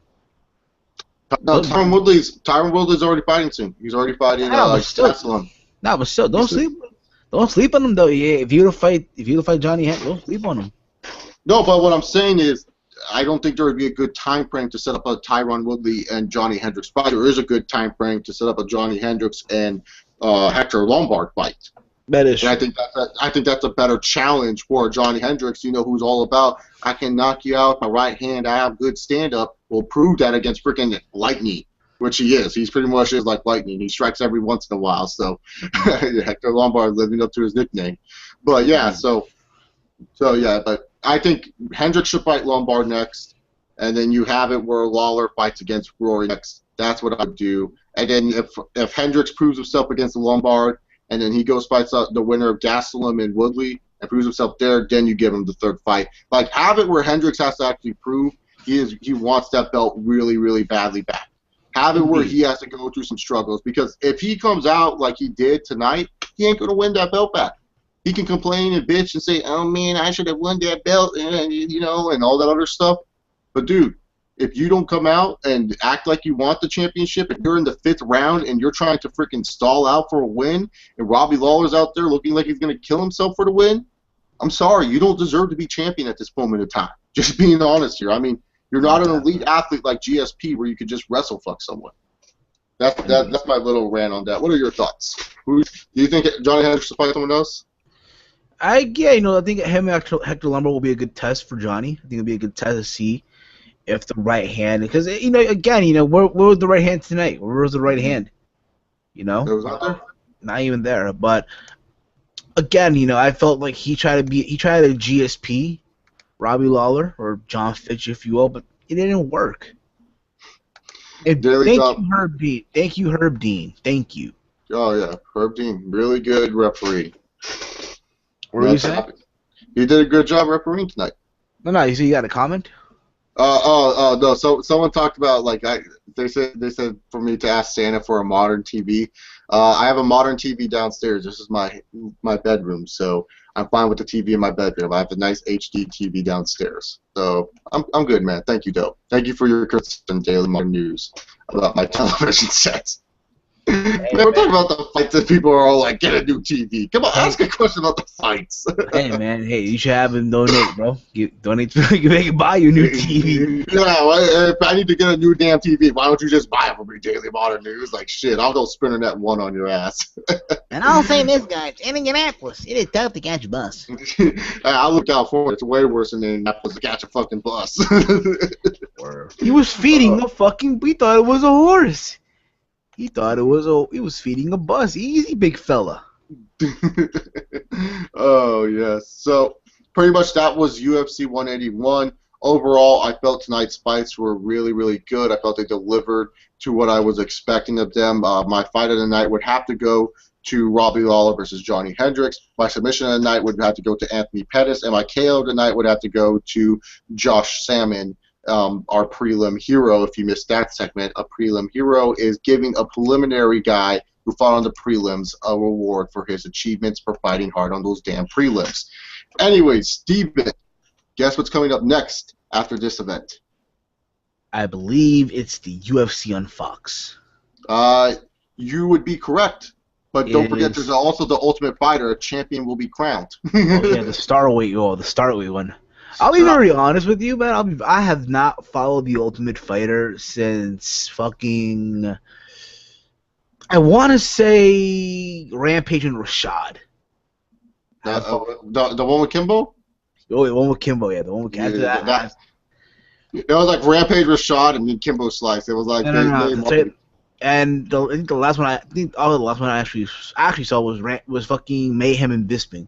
No, Tyron Woodley's already fighting soon. He's already fighting. But still, don't sleep on him though. Yeah, if you to fight Johnny Hendricks, don't sleep on him. No, but what I'm saying is, I don't think there would be a good time frame to set up a Tyron Woodley and Johnny Hendricks fight. There is a good time frame to set up a Johnny Hendricks and Hector Lombard fight. That is. And I think that's a better challenge for Johnny Hendricks. Who's all about, I can knock you out with my right hand. I have good stand up. We'll prove that against freaking Lightning, which he is. He's pretty much is like Lightning. He strikes every once in a while. So Hector Lombard living up to his nickname. But yeah, so yeah, but I think Hendricks should fight Lombard next, and then you have it where Lawler fights against Rory next. That's what I would do. And then if Hendricks proves himself against Lombard, and then he goes fights the winner of Gastelum and Woodley and proves himself there, then you give him the third fight. Like, have it where Hendricks has to actually prove he wants that belt really, really badly back. Have it where he has to go through some struggles, because if he comes out like he did tonight, he ain't going to win that belt back. He can complain and bitch and say, oh, man, I should have won that belt, and all that other stuff. But, dude, if you don't come out and act like you want the championship, and you're in the 5th round and you're trying to freaking stall out for a win, and Robbie Lawler's out there looking like he's going to kill himself for the win, I'm sorry, you don't deserve to be champion at this moment in time. Just being honest here. I mean, you're not an elite athlete like GSP where you could just wrestle fuck someone. That's my little rant on that. What are your thoughts? Do you think Johnny Hendricks will fight someone else? I think him and Hector Lombard will be a good test for Johnny. I think it'll be a good test to see if the right hand, because where was the right hand tonight? Where was the right hand? It was out there. Not even there. But again, I felt like he tried to GSP Robbie Lawler or John Fitch, if you will, but it didn't work. And thank you, Herb Dean. Thank you. Oh yeah, Herb Dean, really good referee. What were you saying? He did a good job refereeing tonight. No, you see, you got a comment? No. So someone talked about they said for me to ask Santa for a modern TV. I have a modern TV downstairs. This is my bedroom, so I'm fine with the TV in my bedroom. I have a nice HD TV downstairs, so I'm good, man. Thank you, Doe. Thank you for your consistent daily modern news about my television sets. Man, we're talking about the fights and people are all like, get a new TV. Come on, ask a question about the fights. Hey, man, hey, you should have him donate, bro. Donate, you make it buy your new TV. Yeah, well, if I need to get a new damn TV, why don't you just buy it for me, Daily Modern News? Like, shit, I'll go Spinternet 1 on your ass. And I'll say this, guys, in Indianapolis, it is tough to catch a bus. I look out for it. It's way worse than Indianapolis to catch a fucking bus. He was feeding a fucking. We thought it was a horse. He thought it was a. He was feeding a bus. Easy, big fella. Oh yes. So pretty much that was UFC 181. Overall, I felt tonight's fights were really, really good. I felt they delivered to what I was expecting of them. My fight of the night would have to go to Robbie Lawler versus Johny Hendricks. My submission of the night would have to go to Anthony Pettis, and my KO of the night would have to go to Josh Salmon. Our prelim hero. If you missed that segment, a prelim hero is giving a preliminary guy who fought on the prelims a reward for his achievements for fighting hard on those damn prelims. Anyways, Steven, guess what's coming up next after this event? I believe it's the UFC on Fox. You would be correct, but don't forget there's also the Ultimate Fighter. A champion will be crowned. Oh, yeah, the Starweight one. I'll be very honest with you, man. I have not followed the Ultimate Fighter since fucking. I want to say Rampage and Rashad. The one with Kimbo? Oh, the one with Kimbo, yeah. The one with after that. It was like Rampage, Rashad, and then Kimbo Slice. It was like and I think the last one I actually saw was fucking Mayhem and Bisping.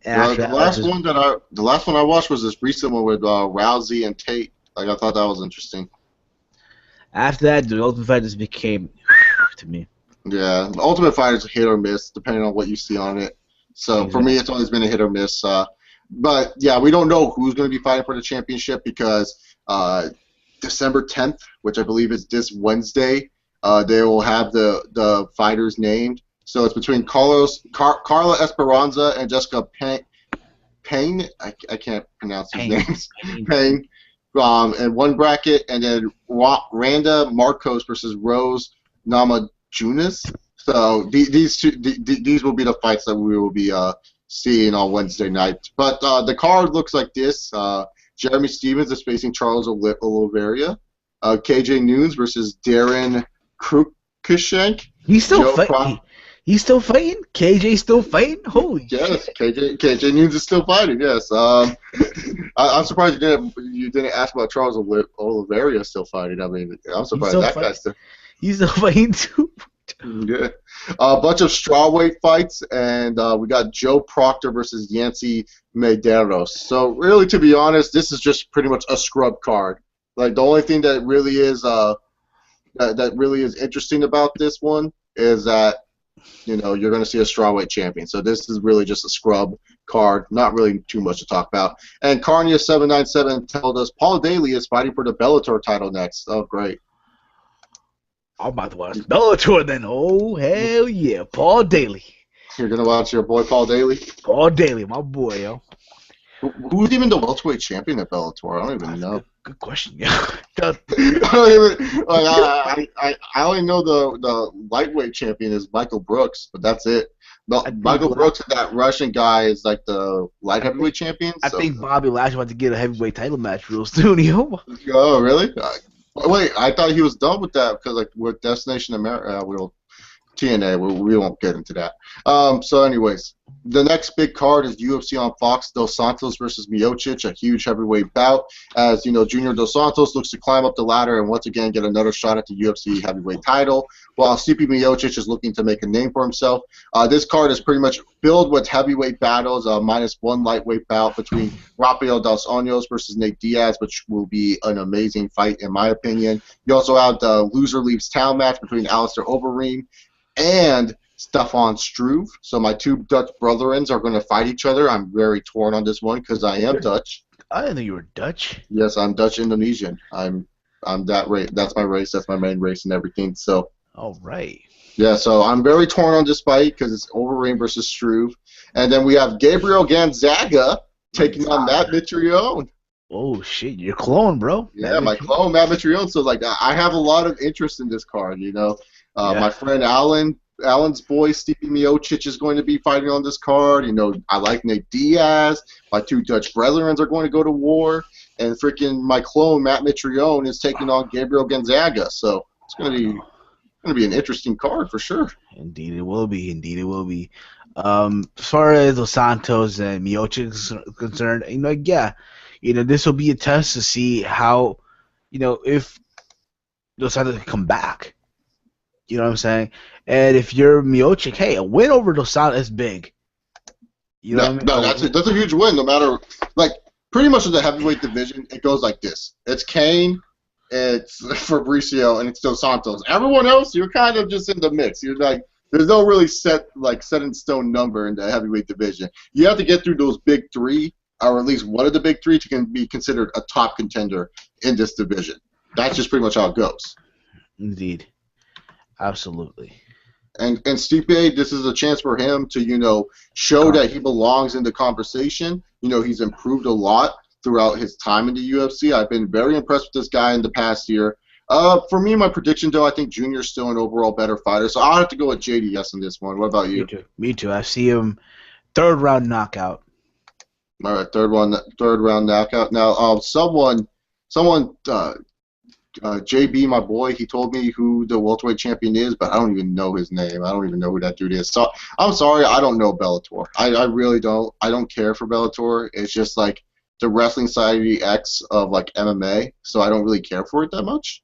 The last one I watched was this recent one with Rousey and Tate. Like I thought that was interesting. After that, the Ultimate Fighter just became to me. Yeah, the Ultimate Fighter is a hit or miss depending on what you see on it. So exactly. For me, it's always been a hit or miss. But yeah, we don't know who's going to be fighting for the championship because December 10th, which I believe is this Wednesday, they will have the fighters named. So it's between Carla Esperanza and Jessica Payne. I can't pronounce these names. Payne. In one bracket, and then Randa Marcos versus Rose Namajunas. So these will be the fights that we will be seeing on Wednesday night. But the card looks like this. Jeremy Stevens is facing Charles Oliveira. KJ Nunes versus Darren Cruikshank. He's still fighting. He's still fighting? KJ still fighting? Holy yes, shit. KJ Nunes is still fighting, yes. I'm surprised you didn't ask about Charles Oliveira still fighting. I mean, I'm surprised that guy's still... He's still fighting too. Yeah. A bunch of strawweight fights, and we got Joe Proctor versus Yancy Medeiros. So really, to be honest, this is just pretty much a scrub card. Like the only thing that really is that really is interesting about this one is that you're going to see a strawweight champion. So this is really just a scrub card, not really too much to talk about. And Carnia797 told us Paul Daly is fighting for the Bellator title next. Oh, great. I'm about to watch Bellator then. Oh, hell yeah. Paul Daly. You're going to watch your boy Paul Daly? Paul Daly, my boy, yo. Who's even the welterweight champion at Bellator? I don't even know. Good question, yeah. I only know the lightweight champion is Michael Brooks, but that's it. Michael Brooks and that Russian guy is like the light heavyweight champion. I think Bobby Lashley about to get a heavyweight title match real soon, yo. Oh, really? Wait, I thought he was done with that because like with Destination America, TNA, we won't get into that. So anyways, the next big card is UFC on Fox, Dos Santos versus Miocic, a huge heavyweight bout. As you know, Junior Dos Santos looks to climb up the ladder and once again get another shot at the UFC heavyweight title, while Stipe Miocic is looking to make a name for himself. This card is pretty much filled with heavyweight battles, minus one lightweight bout between Rafael Dos Anjos versus Nate Diaz, which will be an amazing fight in my opinion. You also have the loser leaves town match between Alistair Overeem and Stefan Struve. So my two Dutch brethrens are going to fight each other. I'm very torn on this one because I am Dutch. I didn't know you were Dutch. Yes, I'm Dutch Indonesian. I'm that race. That's my race. That's my main race and everything. So. All right. Yeah, so I'm very torn on this fight because it's Overeem versus Struve, and then we have Gabriel Gonzaga taking on Matt Mitrione. Oh shit, your clone, bro. Yeah, my clone, Matt Mitrione. So like, I have a lot of interest in this card. My friend Alan's boy, Stipe Miocic, is going to be fighting on this card. You know, I like Nate Diaz. My two Dutch brethren are going to go to war. And freaking my clone, Matt Mitrione, is taking on Gabriel Gonzaga. So it's going to be an interesting card for sure. Indeed it will be. Indeed it will be. As far as Dos Santos and Miocic is concerned, you know, yeah, you know, this will be a test to see how, you know, if Dos Santos can come back. You know what I'm saying? And if you're Miocic, hey, a win over Dos Santos is big. You know what I mean? No, that's a huge win. No matter, like, pretty much in the heavyweight division, it goes like this: it's Kane, it's Fabricio, and it's Dos Santos. Everyone else, you're kind of just in the mix. You're like, there's no really set in stone number in the heavyweight division. You have to get through those big three, or at least one of the big three, to be considered a top contender in this division. That's just pretty much how it goes. Indeed. Absolutely. And Stipe, this is a chance for him to, you know, show that he belongs in the conversation. You know, he's improved a lot throughout his time in the UFC. I've been very impressed with this guy in the past year. For me, my prediction, though, I think Junior's still an overall better fighter, so I'll have to go with JDS in this one. What about you? Me too. I see him third round knockout. All right, third round knockout. Now, someone, JB, my boy, he told me who the welterweight champion is, but I don't even know his name. I don't even know who that dude is. So I'm sorry, I don't know Bellator. I really don't. I don't care for Bellator. It's just like the wrestling Society X of like MMA, so I don't really care for it that much.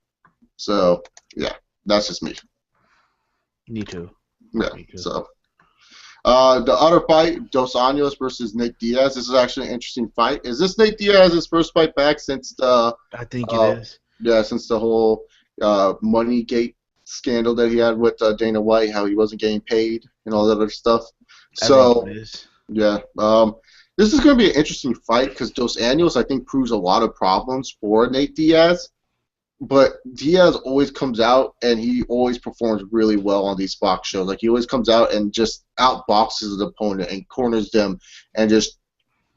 So yeah, that's just me. Me too. Yeah. Me too. So the other fight, Dos Anjos versus Nate Diaz. This is actually an interesting fight. Is this Nate Diaz's first fight back since the? I think it is. Yeah, since the whole Moneygate scandal that he had with Dana White, how he wasn't getting paid and all that other stuff. So, yeah, this is going to be an interesting fight because Dos Anjos, I think, proves a lot of problems for Nate Diaz. But Diaz always comes out and he always performs really well on these box shows. Like, he always comes out and just outboxes his opponent and corners them and just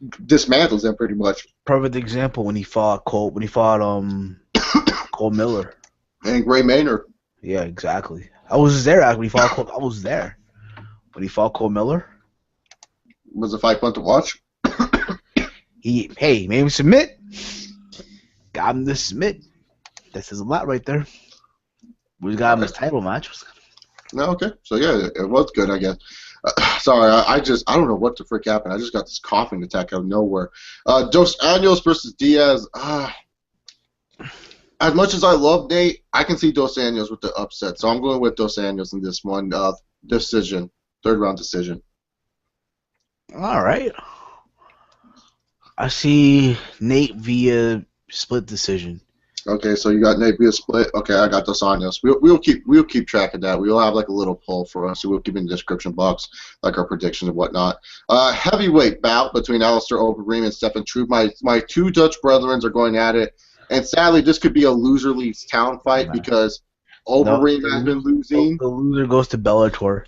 dismantles them pretty much. Perfect example when he fought Cole Miller. And Gray Maynard. Yeah, exactly. I was there when he fought Cole. I was there when he fought Cole Miller. Was the fight fun to watch? He made him submit. Got him to submit. That says a lot right there. We got him his title match. No, okay. So yeah, it was good, I guess. Sorry, I don't know what the frick happened. I just got this coughing attack out of nowhere. Dos Anjos versus Diaz. As much as I love Nate, I can see Dos Anjos with the upset. So I'm going with Dos Anjos in this one. Decision. Third round decision. All right. I see Nate via split decision. Okay, so you got Nate via split. Okay, I got Dos Anjos. We'll keep track of that. We'll have like a little poll for us, so we'll keep in the description box like our predictions and whatnot. Heavyweight bout between Alistair Overeem and Stefan Struve. My two Dutch brethren are going at it, and sadly, this could be a loser leaves town fight because Overeem has been losing. The loser goes to Bellator.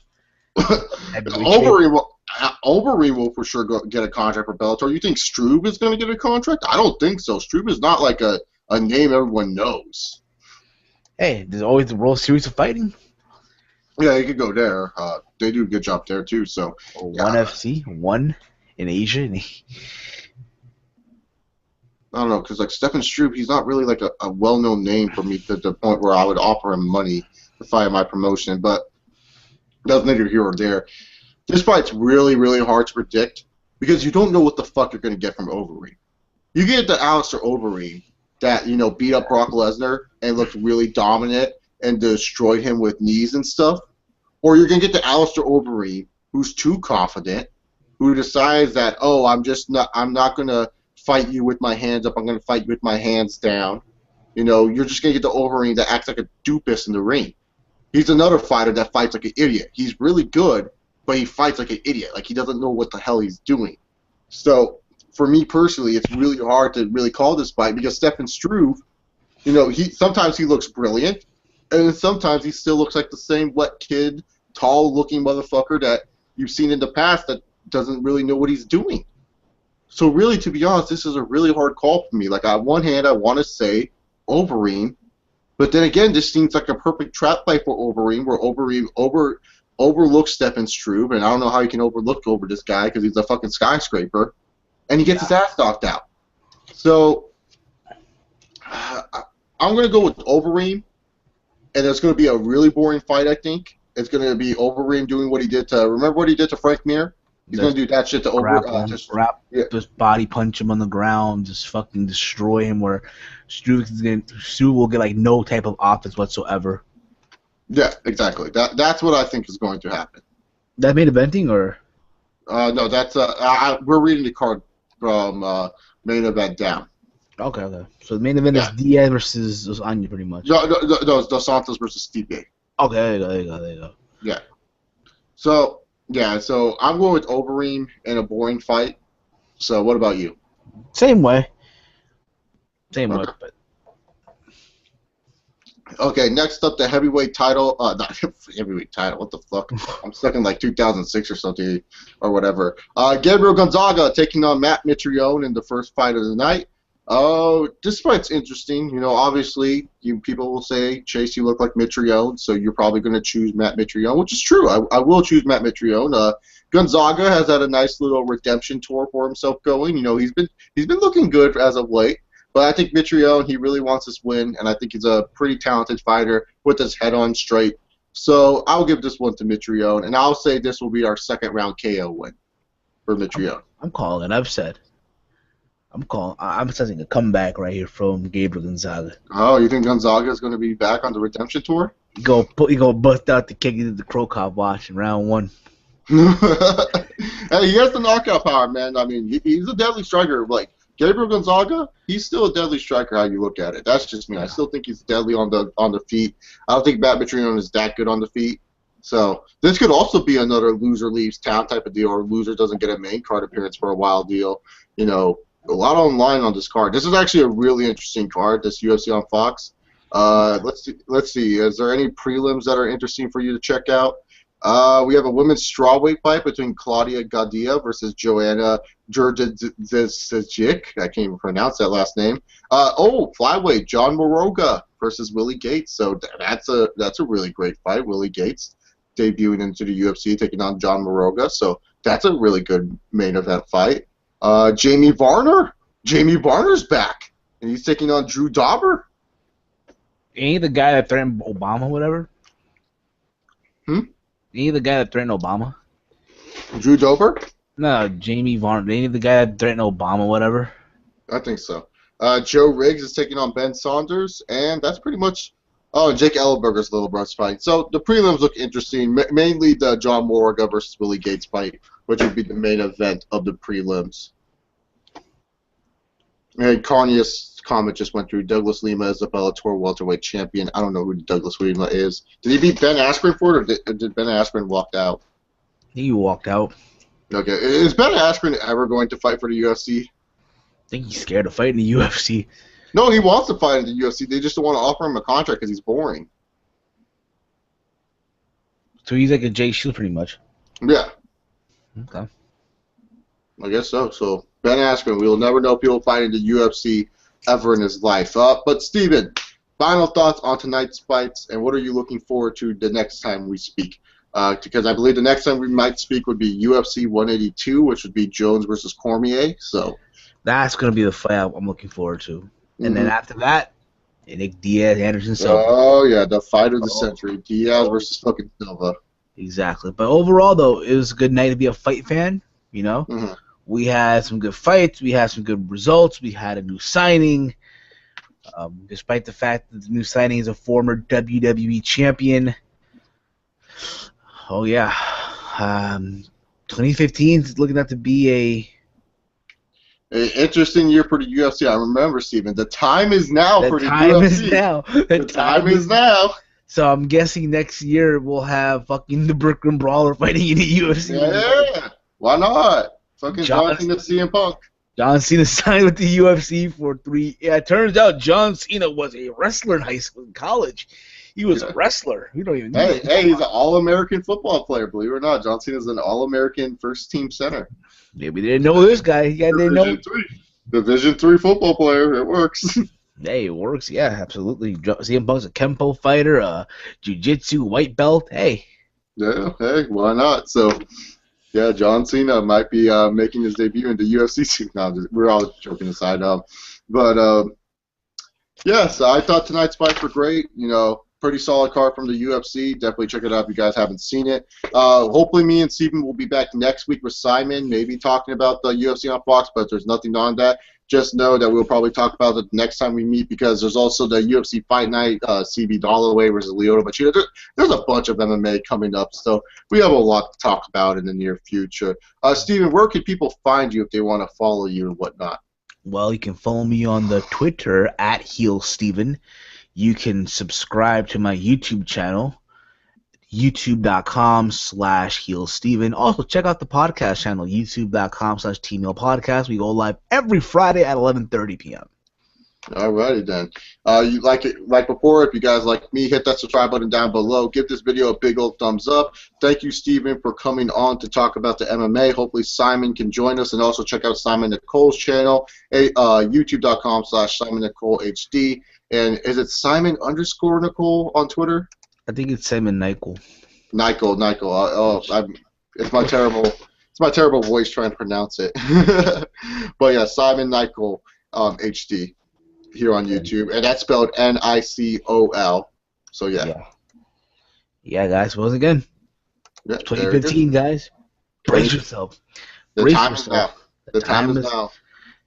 Overeem will for sure get a contract for Bellator. You think Struve is going to get a contract? I don't think so. Struve is not like a name everyone knows. Hey, there's always the World Series of Fighting. Yeah, you could go there. They do a good job there too. So One FC, one in Asia. I don't know, because like Stefan Struve, he's not really like a well-known name for me to the point where I would offer him money to fight my promotion. But that's neither here or there. This fight's really, really hard to predict because you don't know what the fuck you're going to get from Overeem. You get the Alistair Overeem that, you know, beat up Brock Lesnar and looked really dominant and destroyed him with knees and stuff, or you're going to get the Alistair Overeem who's too confident, who decides that, oh, I'm not going to fight you with my hands up, I'm going to fight you with my hands down. You know, you're just going to get the Overeem that acts like a doofus in the ring. He's another fighter that fights like an idiot. He's really good, but he fights like an idiot. Like, he doesn't know what the hell he's doing. So, for me personally, it's really hard to really call this fight because Stefan Struve, you know, sometimes he looks brilliant, and sometimes he still looks like the same wet kid, tall-looking motherfucker that you've seen in the past that doesn't really know what he's doing. So really, to be honest, this is a really hard call for me. Like, on one hand, I want to say Overeem, But then again, this seems like a perfect trap fight for Overeem, where Overeem overlooks Stephen Struve, and I don't know how he can overlook over this guy because he's a fucking skyscraper, and he gets his ass knocked out. So I'm going to go with Overeem, and it's going to be a really boring fight, I think. It's going to be Overeem doing what he did to, remember what he did to Frank Mir? He's going to do that shit to just body punch him on the ground, just fucking destroy him. Where Struve will get like no type of offense whatsoever. Yeah, exactly. That's what I think is going to happen. That main eventing or? No, that's we're reading the card from main event down. Okay. So the main event is Diaz versus Anya, pretty much. No, Dos Santos versus Stipe. Okay, there you go. Yeah. So I'm going with Overeem in a boring fight. So what about you? Same way. But okay, next up, the heavyweight title. Not heavyweight title. What the fuck? I'm stuck in like 2006 or something, or whatever. Gabriel Gonzaga taking on Matt Mitrione in the first fight of the night. This fight's interesting. You know, obviously, people will say, Chase, you look like Mitrione, so you're probably going to choose Matt Mitrione, which is true. I will choose Matt Mitrione. Gonzaga has had a nice little redemption tour for himself going. You know, he's been looking good as of late. But I think Mitrione, he really wants this win, and I think he's a pretty talented fighter with his head on straight. So I'll give this one to Mitrione, and I'll say this will be our second round KO win for Mitrione. I'm calling. I'm sensing a comeback right here from Gabriel Gonzaga. Oh, you think Gonzaga is going to be back on the redemption tour? You go bust out the kick into the Crow Cop watch in round 1. Hey, he has the knockout power, man. I mean, he's a deadly striker. Like Gabriel Gonzaga, he's still a deadly striker. How you look at it, that's just me. I still think he's deadly on the feet. I don't think Matt Mitrione is that good on the feet. So this could also be another loser leaves town type of deal, or loser doesn't get a main card appearance for a while deal. You know. A lot online on this card. This is actually a really interesting card, this UFC on Fox. Let's see. Is there any prelims that are interesting for you to check out? We have a women's strawweight fight between Claudia Gadia versus Joanna Jurdzic. I can't even pronounce that last name. Flyweight, John Moroga versus Willie Gates. So that's a really great fight. Willie Gates debuting into the UFC, taking on John Moroga. So that's a really good main event fight. Jamie Varner's back, and he's taking on Drew Dauber. Ain't he the guy that threatened Obama or whatever? Ain't he the guy that threatened Obama? Drew Dauber? No, Jamie Varner. Ain't he the guy that threatened Obama or whatever? I think so. Joe Riggs is taking on Ben Saunders, and that's pretty much... Oh, Jake Ellenberger's little brother's fight. So the prelims look interesting, mainly the John Moroga versus Willie Gates fight, which would be the main event of the prelims. And Carnia's comment just went through. Douglas Lima is the Bellator welterweight champion. I don't know who Douglas Lima is. Did he beat Ben Askren for it, or did Ben Askren walk out? He walked out. Okay. Is Ben Askren ever going to fight for the UFC? I think he's scared to fight in the UFC. No, he wants to fight in the UFC. They just don't want to offer him a contract because he's boring. So he's like a Jay Shield pretty much. Yeah. Okay. I guess so. So Ben Askren, we will never know if he'll fight in the UFC ever in his life. But Steven, final thoughts on tonight's fights, and what are you looking forward to the next time we speak? Because I believe the next time we might speak would be UFC 182, which would be Jones versus Cormier. So that's going to be the fight I'm looking forward to. And then after that, Nick Diaz, Anderson Silva. Oh, yeah, the fight of the century. Diaz versus fucking Silva. Exactly. But overall, though, it was a good night to be a fight fan, you know? Mm-hmm. We had some good fights. We had some good results. We had a new signing. Despite the fact that the new signing is a former WWE champion. Oh, yeah. 2015 is looking out to be an interesting year for the UFC. I remember, Steven. The time is now for the UFC. The time is now. So I'm guessing next year we'll have fucking the Brooklyn Brawler fighting in the UFC. Yeah. Why not? Fucking John Cena, CM Punk. John Cena signed with the UFC for 3. Yeah, it turns out John Cena was a wrestler in high school and college. He was a wrestler. We don't even know. Hey, he's an All-American football player, believe it or not. John Cena's an All-American first-team center. Yeah, we didn't know this guy. Yeah, they know. Division 3 football player. It works. Hey, it works. Yeah, absolutely. CM Punk's a Kempo fighter, jiu-jitsu, white belt. Hey. Yeah, hey, why not? So, yeah, John Cena might be making his debut in the UFC soon. No, we're all joking aside. Yeah, so I thought tonight's fights were great. Pretty solid card from the UFC. Definitely check it out if you guys haven't seen it. Hopefully me and Steven will be back next week with Simon, maybe talking about the UFC on Fox, but there's nothing on that. Just know that we'll probably talk about it next time we meet because there's also the UFC Fight Night, CB Holloway versus Lyoto Machida. There's a bunch of MMA coming up, so we have a lot to talk about in the near future. Steven, where can people find you if they want to follow you and whatnot? Well, you can follow me on the Twitter at HeelSteven. You can subscribe to my YouTube channel, youtube.com/HeelSteven. Also, check out the podcast channel, youtube.com/TMailPodcast. We go live every Friday at 11:30 p.m. Alrighty then. You like before, if you guys like me, hit that subscribe button down below. Give this video a big old thumbs up. Thank you, Steven, for coming on to talk about the MMA. Hopefully Simon can join us, and also check out Simon Nicole's channel, youtube.com/SimonNicoleHD. And is it Simon_Nicole on Twitter? I think it's Simon Nicole. Nicole. It's my terrible voice trying to pronounce it. But yeah, Simon Nicole HD here on YouTube, and that's spelled Nicol. So yeah. Yeah, guys. Once again, Yeah, 2015, guys. Brace yourself. The time is now. The time is now.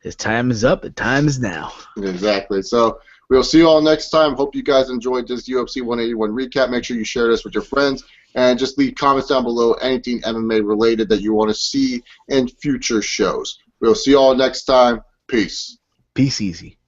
His time is up. The time is now. Exactly. So we'll see you all next time. Hope you guys enjoyed this UFC 181 recap. Make sure you share this with your friends, and just leave comments down below anything MMA related that you want to see in future shows. We'll see you all next time. Peace. Peace easy.